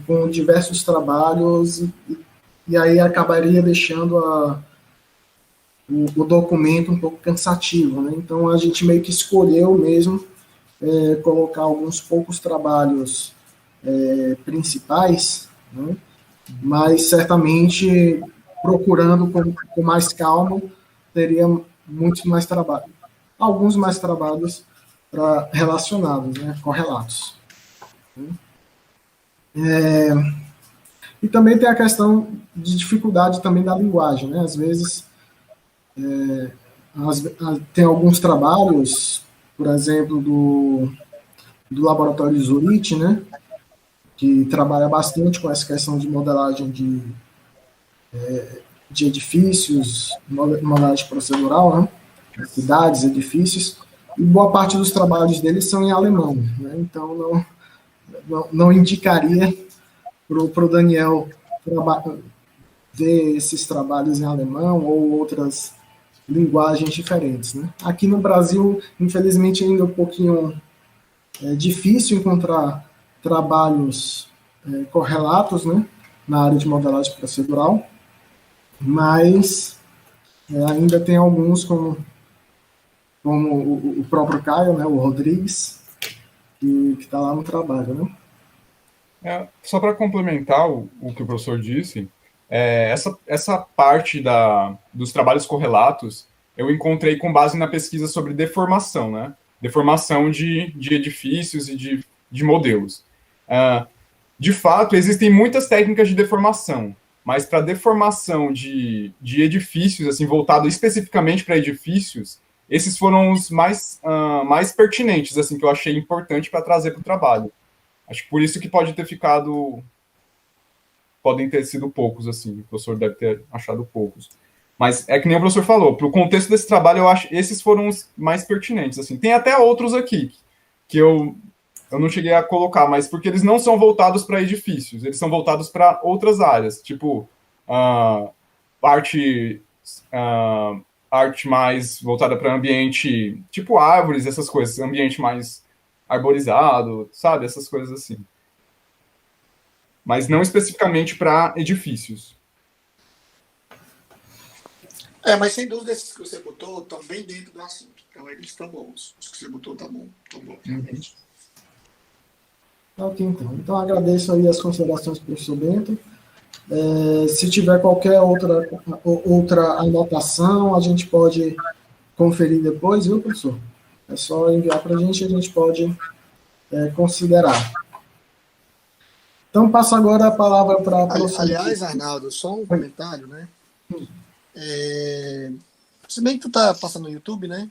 com diversos trabalhos, e aí acabaria deixando o documento um pouco cansativo, né? Então a gente meio que escolheu mesmo colocar alguns poucos trabalhos principais, né? Mas certamente procurando com mais calma teria muitos mais trabalhos, alguns mais trabalhos relacionados, né, correlatos. E também tem a questão de dificuldade também da linguagem, né? Às vezes tem alguns trabalhos, por exemplo, do laboratório de Zurich, né, que trabalha bastante com essa questão de modelagem de edifícios, modelagem procedural, né, cidades, edifícios, e boa parte dos trabalhos deles são em alemão, né? Então não indicaria para o Daniel ver esses trabalhos em alemão ou outras linguagens diferentes, né? Aqui no Brasil, infelizmente, ainda é um pouquinho difícil encontrar trabalhos correlatos, né, na área de modelagem procedural, mas ainda tem alguns como o próprio Caio, né, o Rodrigues, que está lá no trabalho, né? Só para complementar o que o professor disse, essa parte dos trabalhos correlatos eu encontrei com base na pesquisa sobre deformação, né? Deformação de edifícios e de modelos. De fato, existem muitas técnicas de deformação, mas para deformação de edifícios, assim, voltado especificamente para edifícios, esses foram os mais pertinentes, assim, que eu achei importante para trazer para o trabalho. Acho que por isso que podem ter sido poucos, assim, o professor deve ter achado poucos. Mas é que nem o professor falou, para o contexto desse trabalho, eu acho que esses foram os mais pertinentes, assim. Tem até outros aqui, que eu não cheguei a colocar, mas porque eles não são voltados para edifícios, eles são voltados para outras áreas, tipo arte mais voltada para ambiente, tipo árvores, essas coisas, ambiente mais arborizado, sabe? Essas coisas assim. Mas não especificamente para edifícios. Mas sem dúvida esses que você botou estão bem dentro do assunto. Então eles estão bons. Os que você botou estão bons, realmente. Ok, então agradeço aí as considerações do professor Bento. Se tiver qualquer outra anotação, a gente pode conferir depois, viu, professor? É só enviar para a gente pode considerar. Então, passo agora a palavra para a professora. Aliás, Arnaldo, só um comentário, né? Se bem que tu tá passando no YouTube, né?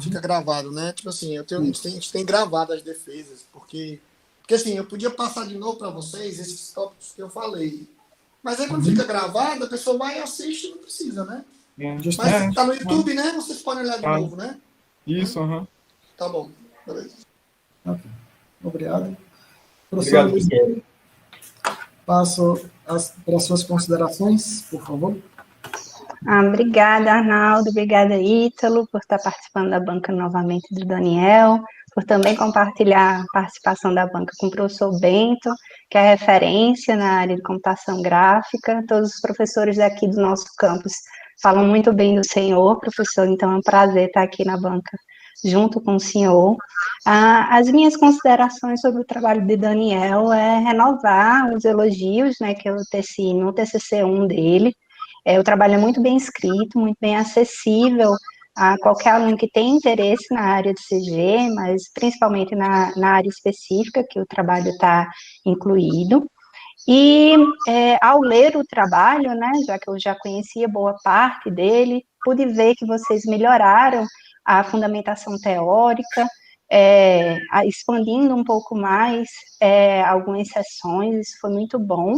Fica gravado, né? Tipo assim, a gente tem gravado as defesas, porque assim, eu podia passar de novo para vocês esses tópicos que eu falei. Mas aí quando fica gravado, a pessoa vai e assiste e não precisa, né? Mas tá no YouTube, né? Vocês podem olhar de novo, né? Isso, Tá bom, beleza. Okay. Obrigado. Professor, professor. Passo para as suas considerações, por favor. Obrigada, Arnaldo. Obrigada, Ítalo, por estar participando da banca novamente do Daniel, por também compartilhar a participação da banca com o professor Bento, que é referência na área de computação gráfica. Todos os professores daqui do nosso campus falam muito bem do senhor, professor, então é um prazer estar aqui na banca junto com o senhor. As minhas considerações sobre o trabalho de Daniel é renovar os elogios, né, que eu teci no TCC1 dele. O trabalho é muito bem escrito, muito bem acessível a qualquer aluno que tem interesse na área de CG, mas principalmente na área específica que o trabalho está incluído. E ao ler o trabalho, né, já que eu já conhecia boa parte dele, pude ver que vocês melhoraram a fundamentação teórica, expandindo um pouco mais algumas seções, isso foi muito bom,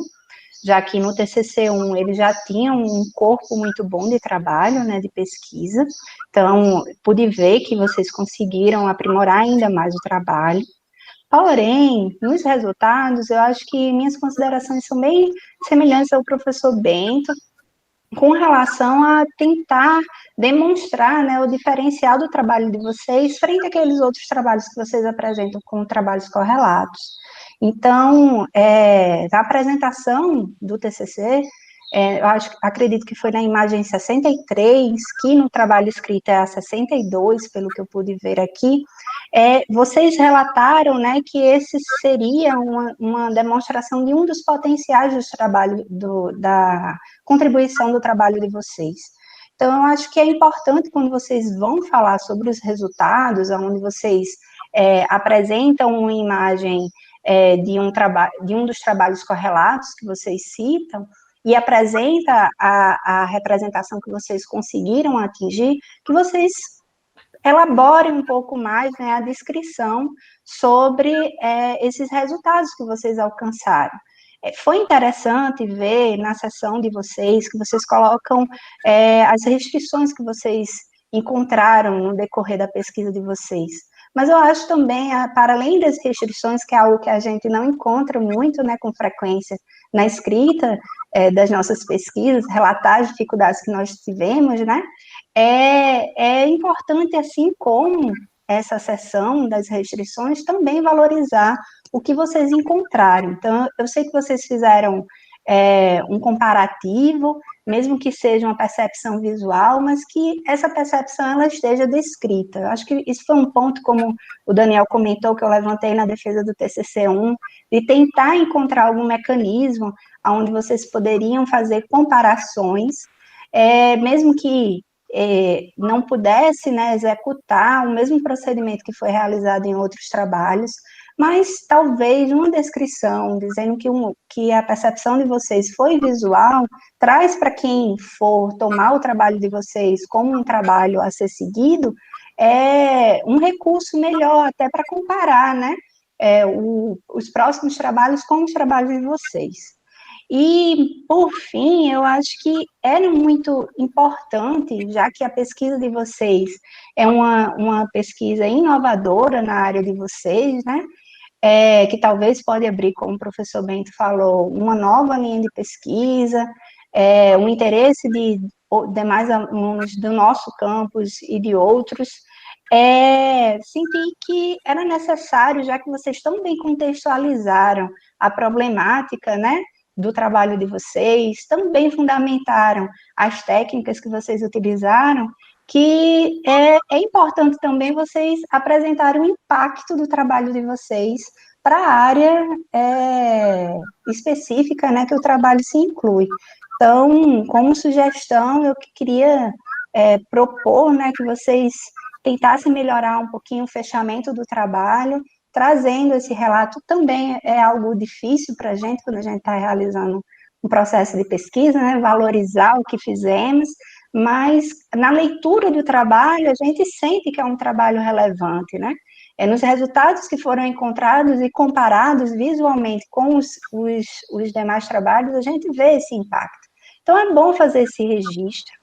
já que no TCC1 ele já tinha um corpo muito bom de trabalho, né, de pesquisa, então pude ver que vocês conseguiram aprimorar ainda mais o trabalho. Porém, nos resultados, eu acho que minhas considerações são bem semelhantes ao professor Bento, com relação a tentar demonstrar, né, o diferencial do trabalho de vocês frente àqueles outros trabalhos que vocês apresentam como trabalhos correlatos. Então, a apresentação do TCC, acredito que foi na imagem 63, que no trabalho escrito é a 62, pelo que eu pude ver aqui, vocês relataram, né, que esse seria uma demonstração de um dos potenciais do trabalho, da contribuição do trabalho de vocês. Então, eu acho que é importante quando vocês vão falar sobre os resultados, onde vocês apresentam uma imagem de um dos trabalhos correlatos que vocês citam, e apresenta a representação que vocês conseguiram atingir, que vocês elaborem um pouco mais, né, a descrição sobre esses resultados que vocês alcançaram. Foi interessante ver na sessão de vocês que vocês colocam as restrições que vocês encontraram no decorrer da pesquisa de vocês. Mas eu acho também, para além das restrições, que é algo que a gente não encontra muito, né, com frequência na escrita das nossas pesquisas, relatar as dificuldades que nós tivemos, né, é importante, assim como essa seção das restrições, também valorizar o que vocês encontraram. Então, eu sei que vocês fizeram um comparativo, mesmo que seja uma percepção visual, mas que essa percepção ela esteja descrita. Eu acho que isso foi um ponto, como o Daniel comentou, que eu levantei na defesa do TCC1, de tentar encontrar algum mecanismo onde vocês poderiam fazer comparações, mesmo que não pudesse, né, executar o mesmo procedimento que foi realizado em outros trabalhos, mas talvez uma descrição dizendo que a percepção de vocês foi visual, traz para quem for tomar o trabalho de vocês como um trabalho a ser seguido, um recurso melhor até para comparar, né, os próximos trabalhos com os trabalhos de vocês. E, por fim, eu acho que era muito importante, já que a pesquisa de vocês é uma pesquisa inovadora na área de vocês, né? Que talvez pode abrir, como o professor Bento falou, uma nova linha de pesquisa, um interesse de demais alunos do nosso campus e de outros, senti que era necessário, já que vocês tão bem contextualizaram a problemática, né, do trabalho de vocês, também fundamentaram as técnicas que vocês utilizaram, que é importante também vocês apresentarem o impacto do trabalho de vocês para a área específica, né, que o trabalho se inclui. Então, como sugestão, eu queria propor, né, que vocês tentassem melhorar um pouquinho o fechamento do trabalho, trazendo esse relato. Também é algo difícil para a gente, quando a gente está realizando um processo de pesquisa, né, valorizar o que fizemos, mas na leitura do trabalho, a gente sente que é um trabalho relevante, né? Nos resultados que foram encontrados e comparados visualmente com os demais trabalhos, a gente vê esse impacto. Então, é bom fazer esse registro.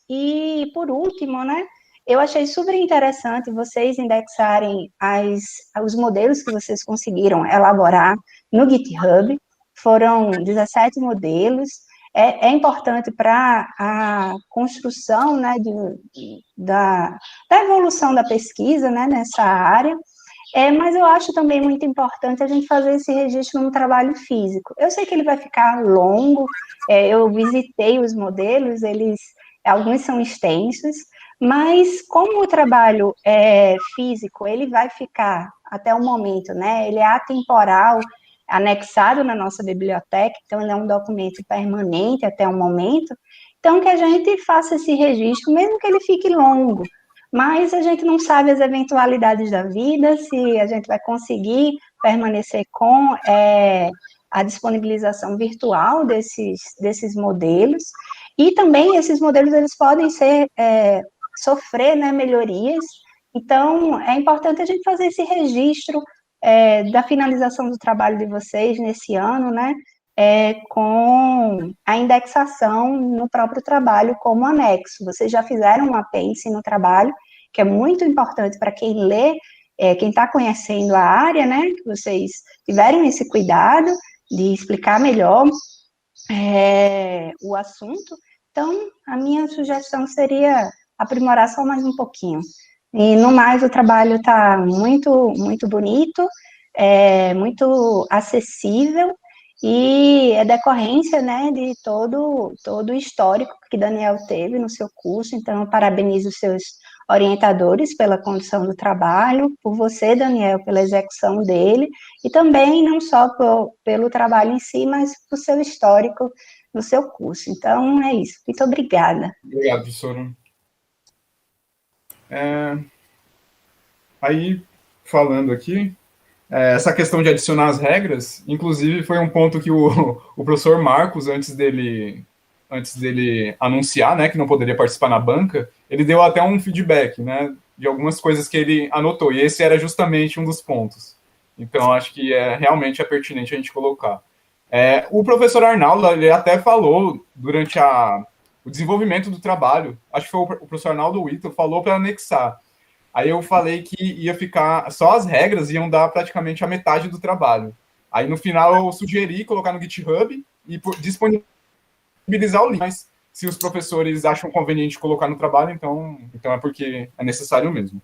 E, por último, né, eu achei super interessante vocês indexarem os modelos que vocês conseguiram elaborar no GitHub. Foram 17 modelos. É importante para a construção, né, da evolução da pesquisa, né, nessa área. Mas eu acho também muito importante a gente fazer esse registro num trabalho físico. Eu sei que ele vai ficar longo, eu visitei os modelos, alguns são extensos, mas como o trabalho físico, ele vai ficar até o momento, né? Ele é atemporal, anexado na nossa biblioteca, então ele é um documento permanente até o momento, então que a gente faça esse registro, mesmo que ele fique longo, mas a gente não sabe as eventualidades da vida, se a gente vai conseguir permanecer com a disponibilização virtual desses modelos, e também esses modelos eles podem sofrer, né, melhorias, então é importante a gente fazer esse registro da finalização do trabalho de vocês nesse ano, né, com a indexação no próprio trabalho como anexo. Vocês já fizeram um apêndice no trabalho, que é muito importante para quem lê, quem está conhecendo a área, né, que vocês tiverem esse cuidado de explicar melhor o assunto. Então, a minha sugestão seria aprimorar só mais um pouquinho. E, no mais, o trabalho está muito, muito bonito, muito acessível, e é decorrência, né, de todo o histórico que Daniel teve no seu curso. Então, eu parabenizo os seus orientadores pela condução do trabalho, por você, Daniel, pela execução dele, e também não só pelo trabalho em si, mas por seu histórico no seu curso. Então, é isso. Muito obrigada. Obrigado, professora. Aí, falando aqui, essa questão de adicionar as regras, inclusive foi um ponto que o professor Marcos, antes dele anunciar, né, que não poderia participar na banca, ele deu até um feedback, né, de algumas coisas que ele anotou, e esse era justamente um dos pontos. Então, acho que realmente é pertinente a gente colocar. O professor Arnaldo, ele até falou durante o desenvolvimento do trabalho, acho que foi o professor Arnaldo Whittle, falou para anexar. Aí eu falei que ia ficar, só as regras iam dar praticamente a metade do trabalho. Aí no final eu sugeri colocar no GitHub e disponibilizar o link. Mas se os professores acham conveniente colocar no trabalho, então é porque é necessário mesmo.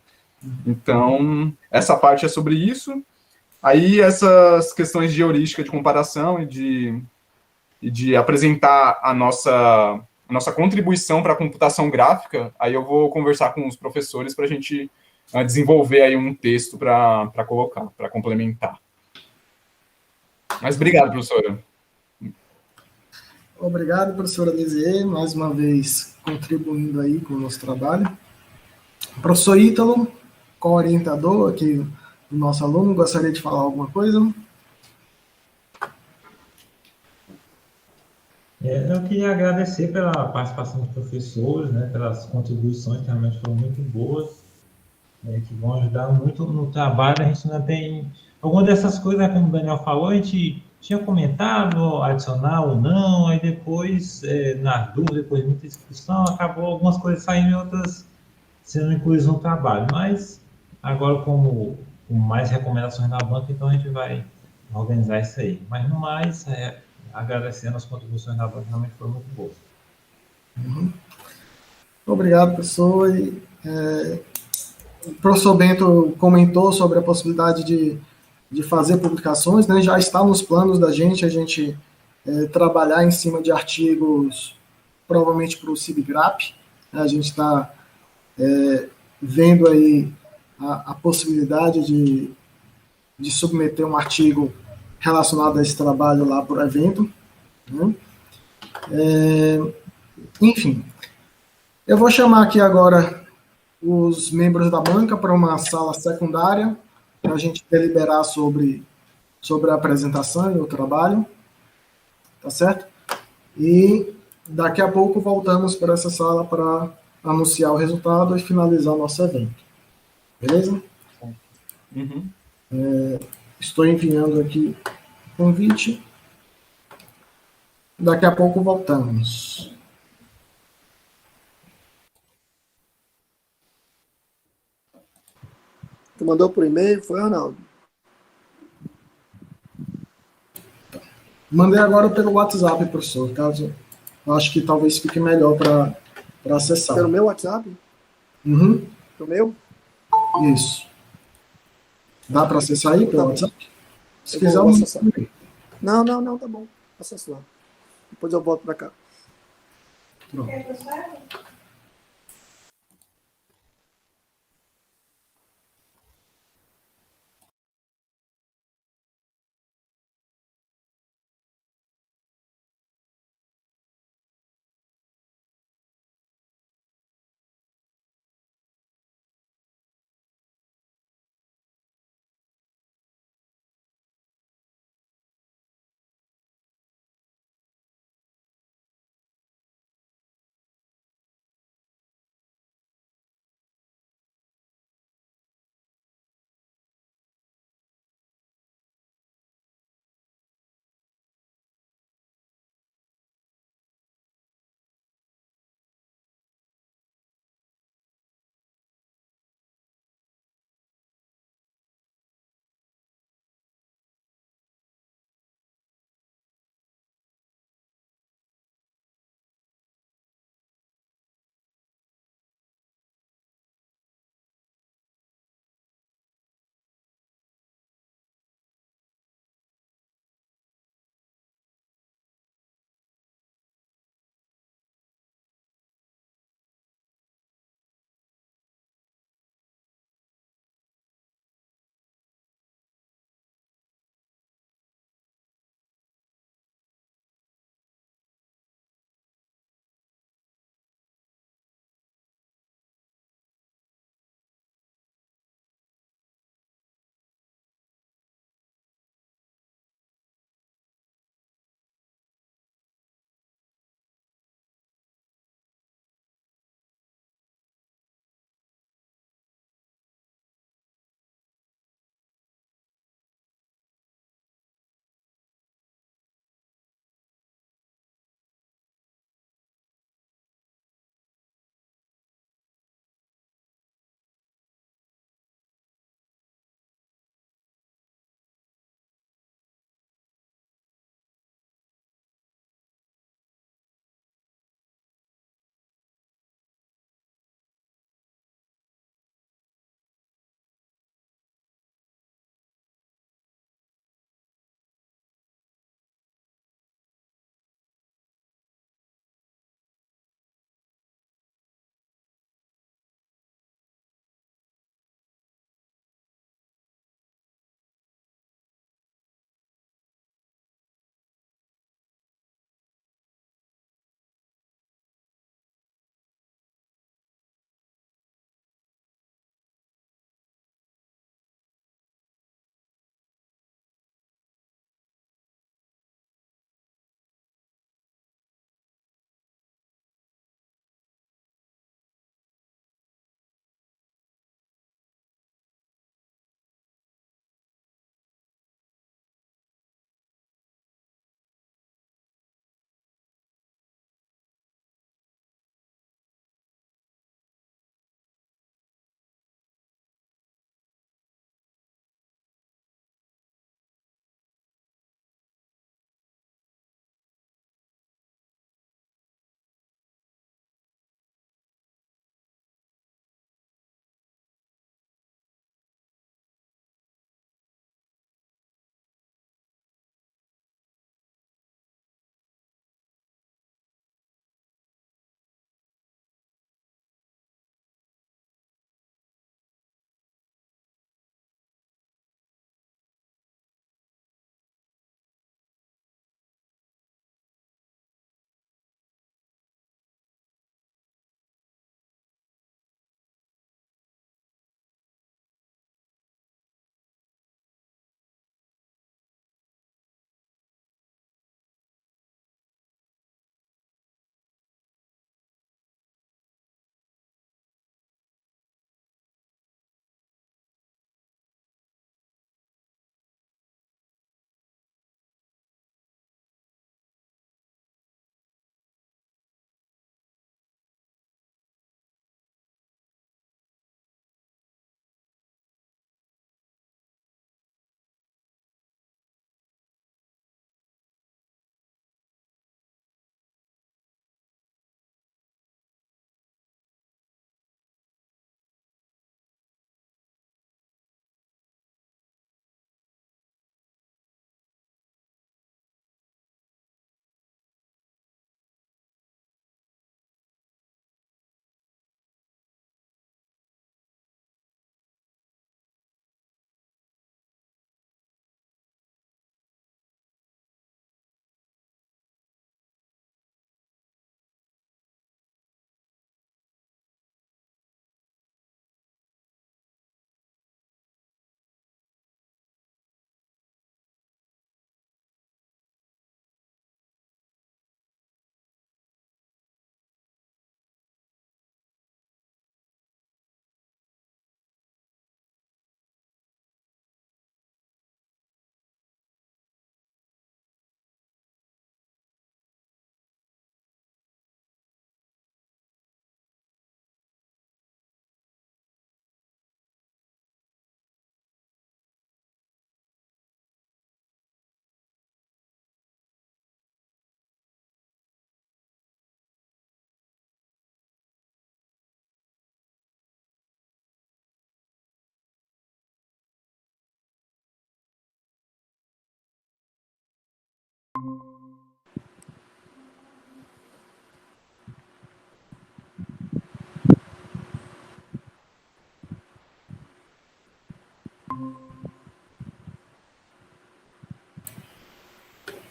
Então, essa parte é sobre isso. Aí essas questões de heurística de comparação e de apresentar a nossa contribuição para a computação gráfica, aí eu vou conversar com os professores para a gente desenvolver aí um texto para colocar, para complementar. Mas obrigado, professora. Obrigado, professora Lisier, mais uma vez contribuindo aí com o nosso trabalho. Professor Ítalo, co-orientador aqui do nosso aluno, gostaria de falar alguma coisa? Eu queria agradecer pela participação dos professores, né, pelas contribuições que realmente foram muito boas, que vão ajudar muito no trabalho. A gente ainda tem algumas dessas coisas, né, como o Daniel falou, a gente tinha comentado, adicionar ou não, aí depois, nas dúvidas, depois de muita discussão, acabou algumas coisas saindo e outras sendo incluídas no trabalho. Mas agora, com mais recomendações na banca, então a gente vai organizar isso aí. Mas no mais, agradecendo as contribuições da banca, realmente foram muito boas. Obrigado, professor. O professor Bento comentou sobre a possibilidade de fazer publicações, né? Já está nos planos da gente, a gente trabalhar em cima de artigos, provavelmente para o CIBGRAPH. A gente está vendo aí a possibilidade de submeter um artigo relacionado a esse trabalho lá para o evento, né? Enfim, Eu vou chamar aqui agora os membros da banca para uma sala secundária, para a gente deliberar sobre a apresentação e o trabalho, tá certo? E daqui a pouco voltamos para essa sala para anunciar o resultado e finalizar o nosso evento. Beleza? Uhum. Estou enviando aqui o convite. Daqui a pouco voltamos. Tu mandou por e-mail, foi, Arnaldo? Mandei agora pelo WhatsApp, professor, caso eu acho que talvez fique melhor para acessar. Pelo meu WhatsApp? Uhum, Pelo meu? isso. Dá para acessar aí pelo Tá bom. WhatsApp? Se Eu quiser, vou eu mando acessar. também. Não, tá bom. Acesso lá. Depois eu volto para cá. Pronto.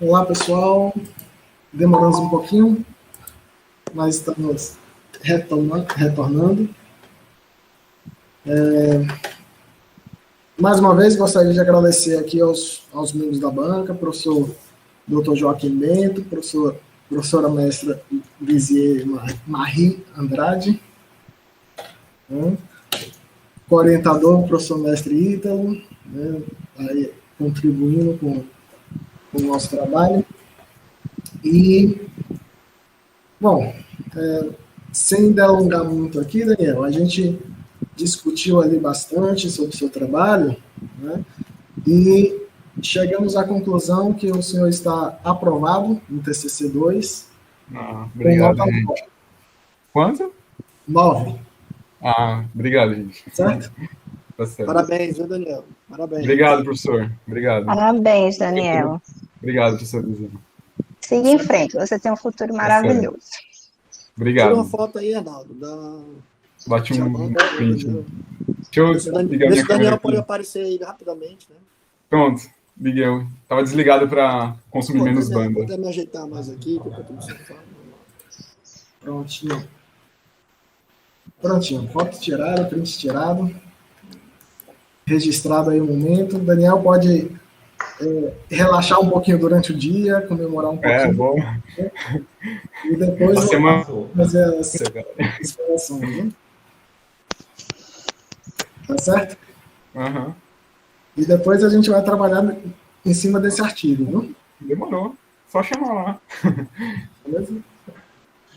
Olá, pessoal. Demoramos um pouquinho, mas estamos retornando. Mais uma vez, gostaria de agradecer aqui aos membros da banca, professor Dr. Joaquim Bento, professora mestra Lisier Marie Andrade, orientador, professor mestre Ítalo, né, aí, contribuindo com o nosso trabalho. E, bom, sem delongar muito aqui, Daniel, a gente discutiu ali bastante sobre o seu trabalho, né, e chegamos à conclusão que o senhor está aprovado no TCC2. Obrigado, gente. Quanto? 9. Obrigado, gente. Certo? Tá certo. Parabéns, viu, Daniel? Parabéns. Obrigado, professor. Obrigado. Parabéns, Daniel. Obrigado, professor Lisier. Siga em frente, você tem um futuro maravilhoso. Obrigado. Tira uma foto aí, Arnaldo. Bate um print. Deixa eu ligar Vê minha se o câmera Daniel aqui. pode aparecer aí rapidamente, né? Pronto, liguei. Tava desligado para consumir menos banda. Vou até me ajeitar mais aqui, que eu tô no sofá. Prontinho. Prontinho. Foto tirada, print tirado. Registrado aí o momento. O Daniel pode relaxar um pouquinho durante o dia, comemorar um pouquinho. Bom. E depois fazer as explicações, né? Tá certo? Uhum. E depois a gente vai trabalhar em cima desse artigo, viu? Demorou. Só chamar lá. Beleza?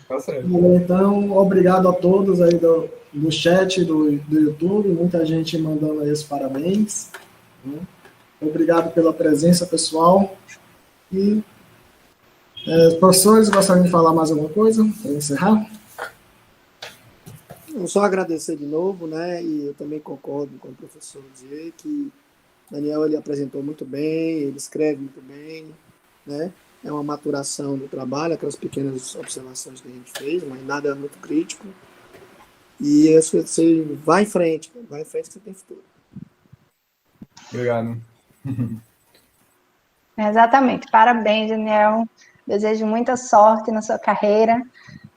Tá certo. Então, obrigado a todos aí do chat, do YouTube, muita gente mandando aí os parabéns, né? Obrigado pela presença, pessoal. E, professores, gostariam de falar mais alguma coisa para encerrar? Eu só agradecer de novo, né? E eu também concordo com o professor dizer que Daniel ele apresentou muito bem, ele escreve muito bem, né? É uma maturação do trabalho, aquelas pequenas observações que a gente fez, mas nada muito crítico. E eu acho que você vai em frente que você tem futuro. Obrigado. Exatamente. Parabéns, Daniel. Desejo muita sorte na sua carreira.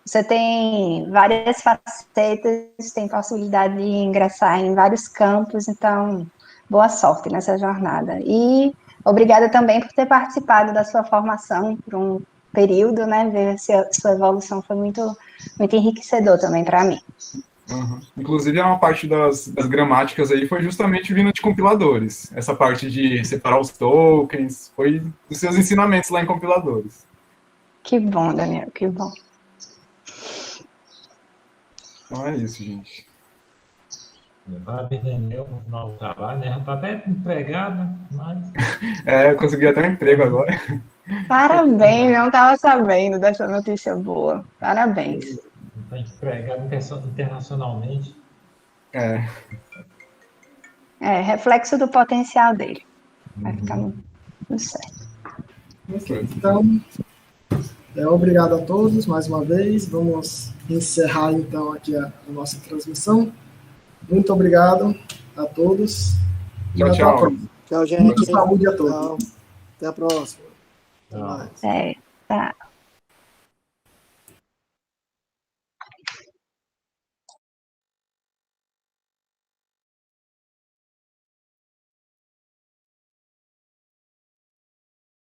Você tem várias facetas, tem possibilidade de ingressar em vários campos, então, boa sorte nessa jornada. E obrigada também por ter participado da sua formação por um período, né? Ver se a sua evolução foi muito, muito enriquecedor também para mim. Uhum. Inclusive, uma parte das gramáticas aí foi justamente vindo de compiladores. Essa parte de separar os tokens foi dos seus ensinamentos lá em compiladores. Que bom, Daniel, que bom. Então é isso, gente. Parabéns, Daniel, no novo trabalho, né? Já está até empregado, mas... Eu consegui até um emprego agora. Parabéns, não estava sabendo dessa notícia boa. Parabéns. Está empregado internacionalmente. Reflexo do potencial dele. Vai ficar tudo certo. Ok, então, obrigado a todos mais uma vez. Vamos encerrar então aqui a nossa transmissão. Muito obrigado a todos. Tchau, até tchau. a próxima. Tchau, gente. Muita saúde a todos. Tchau. Até a próxima. Até mais. Tá.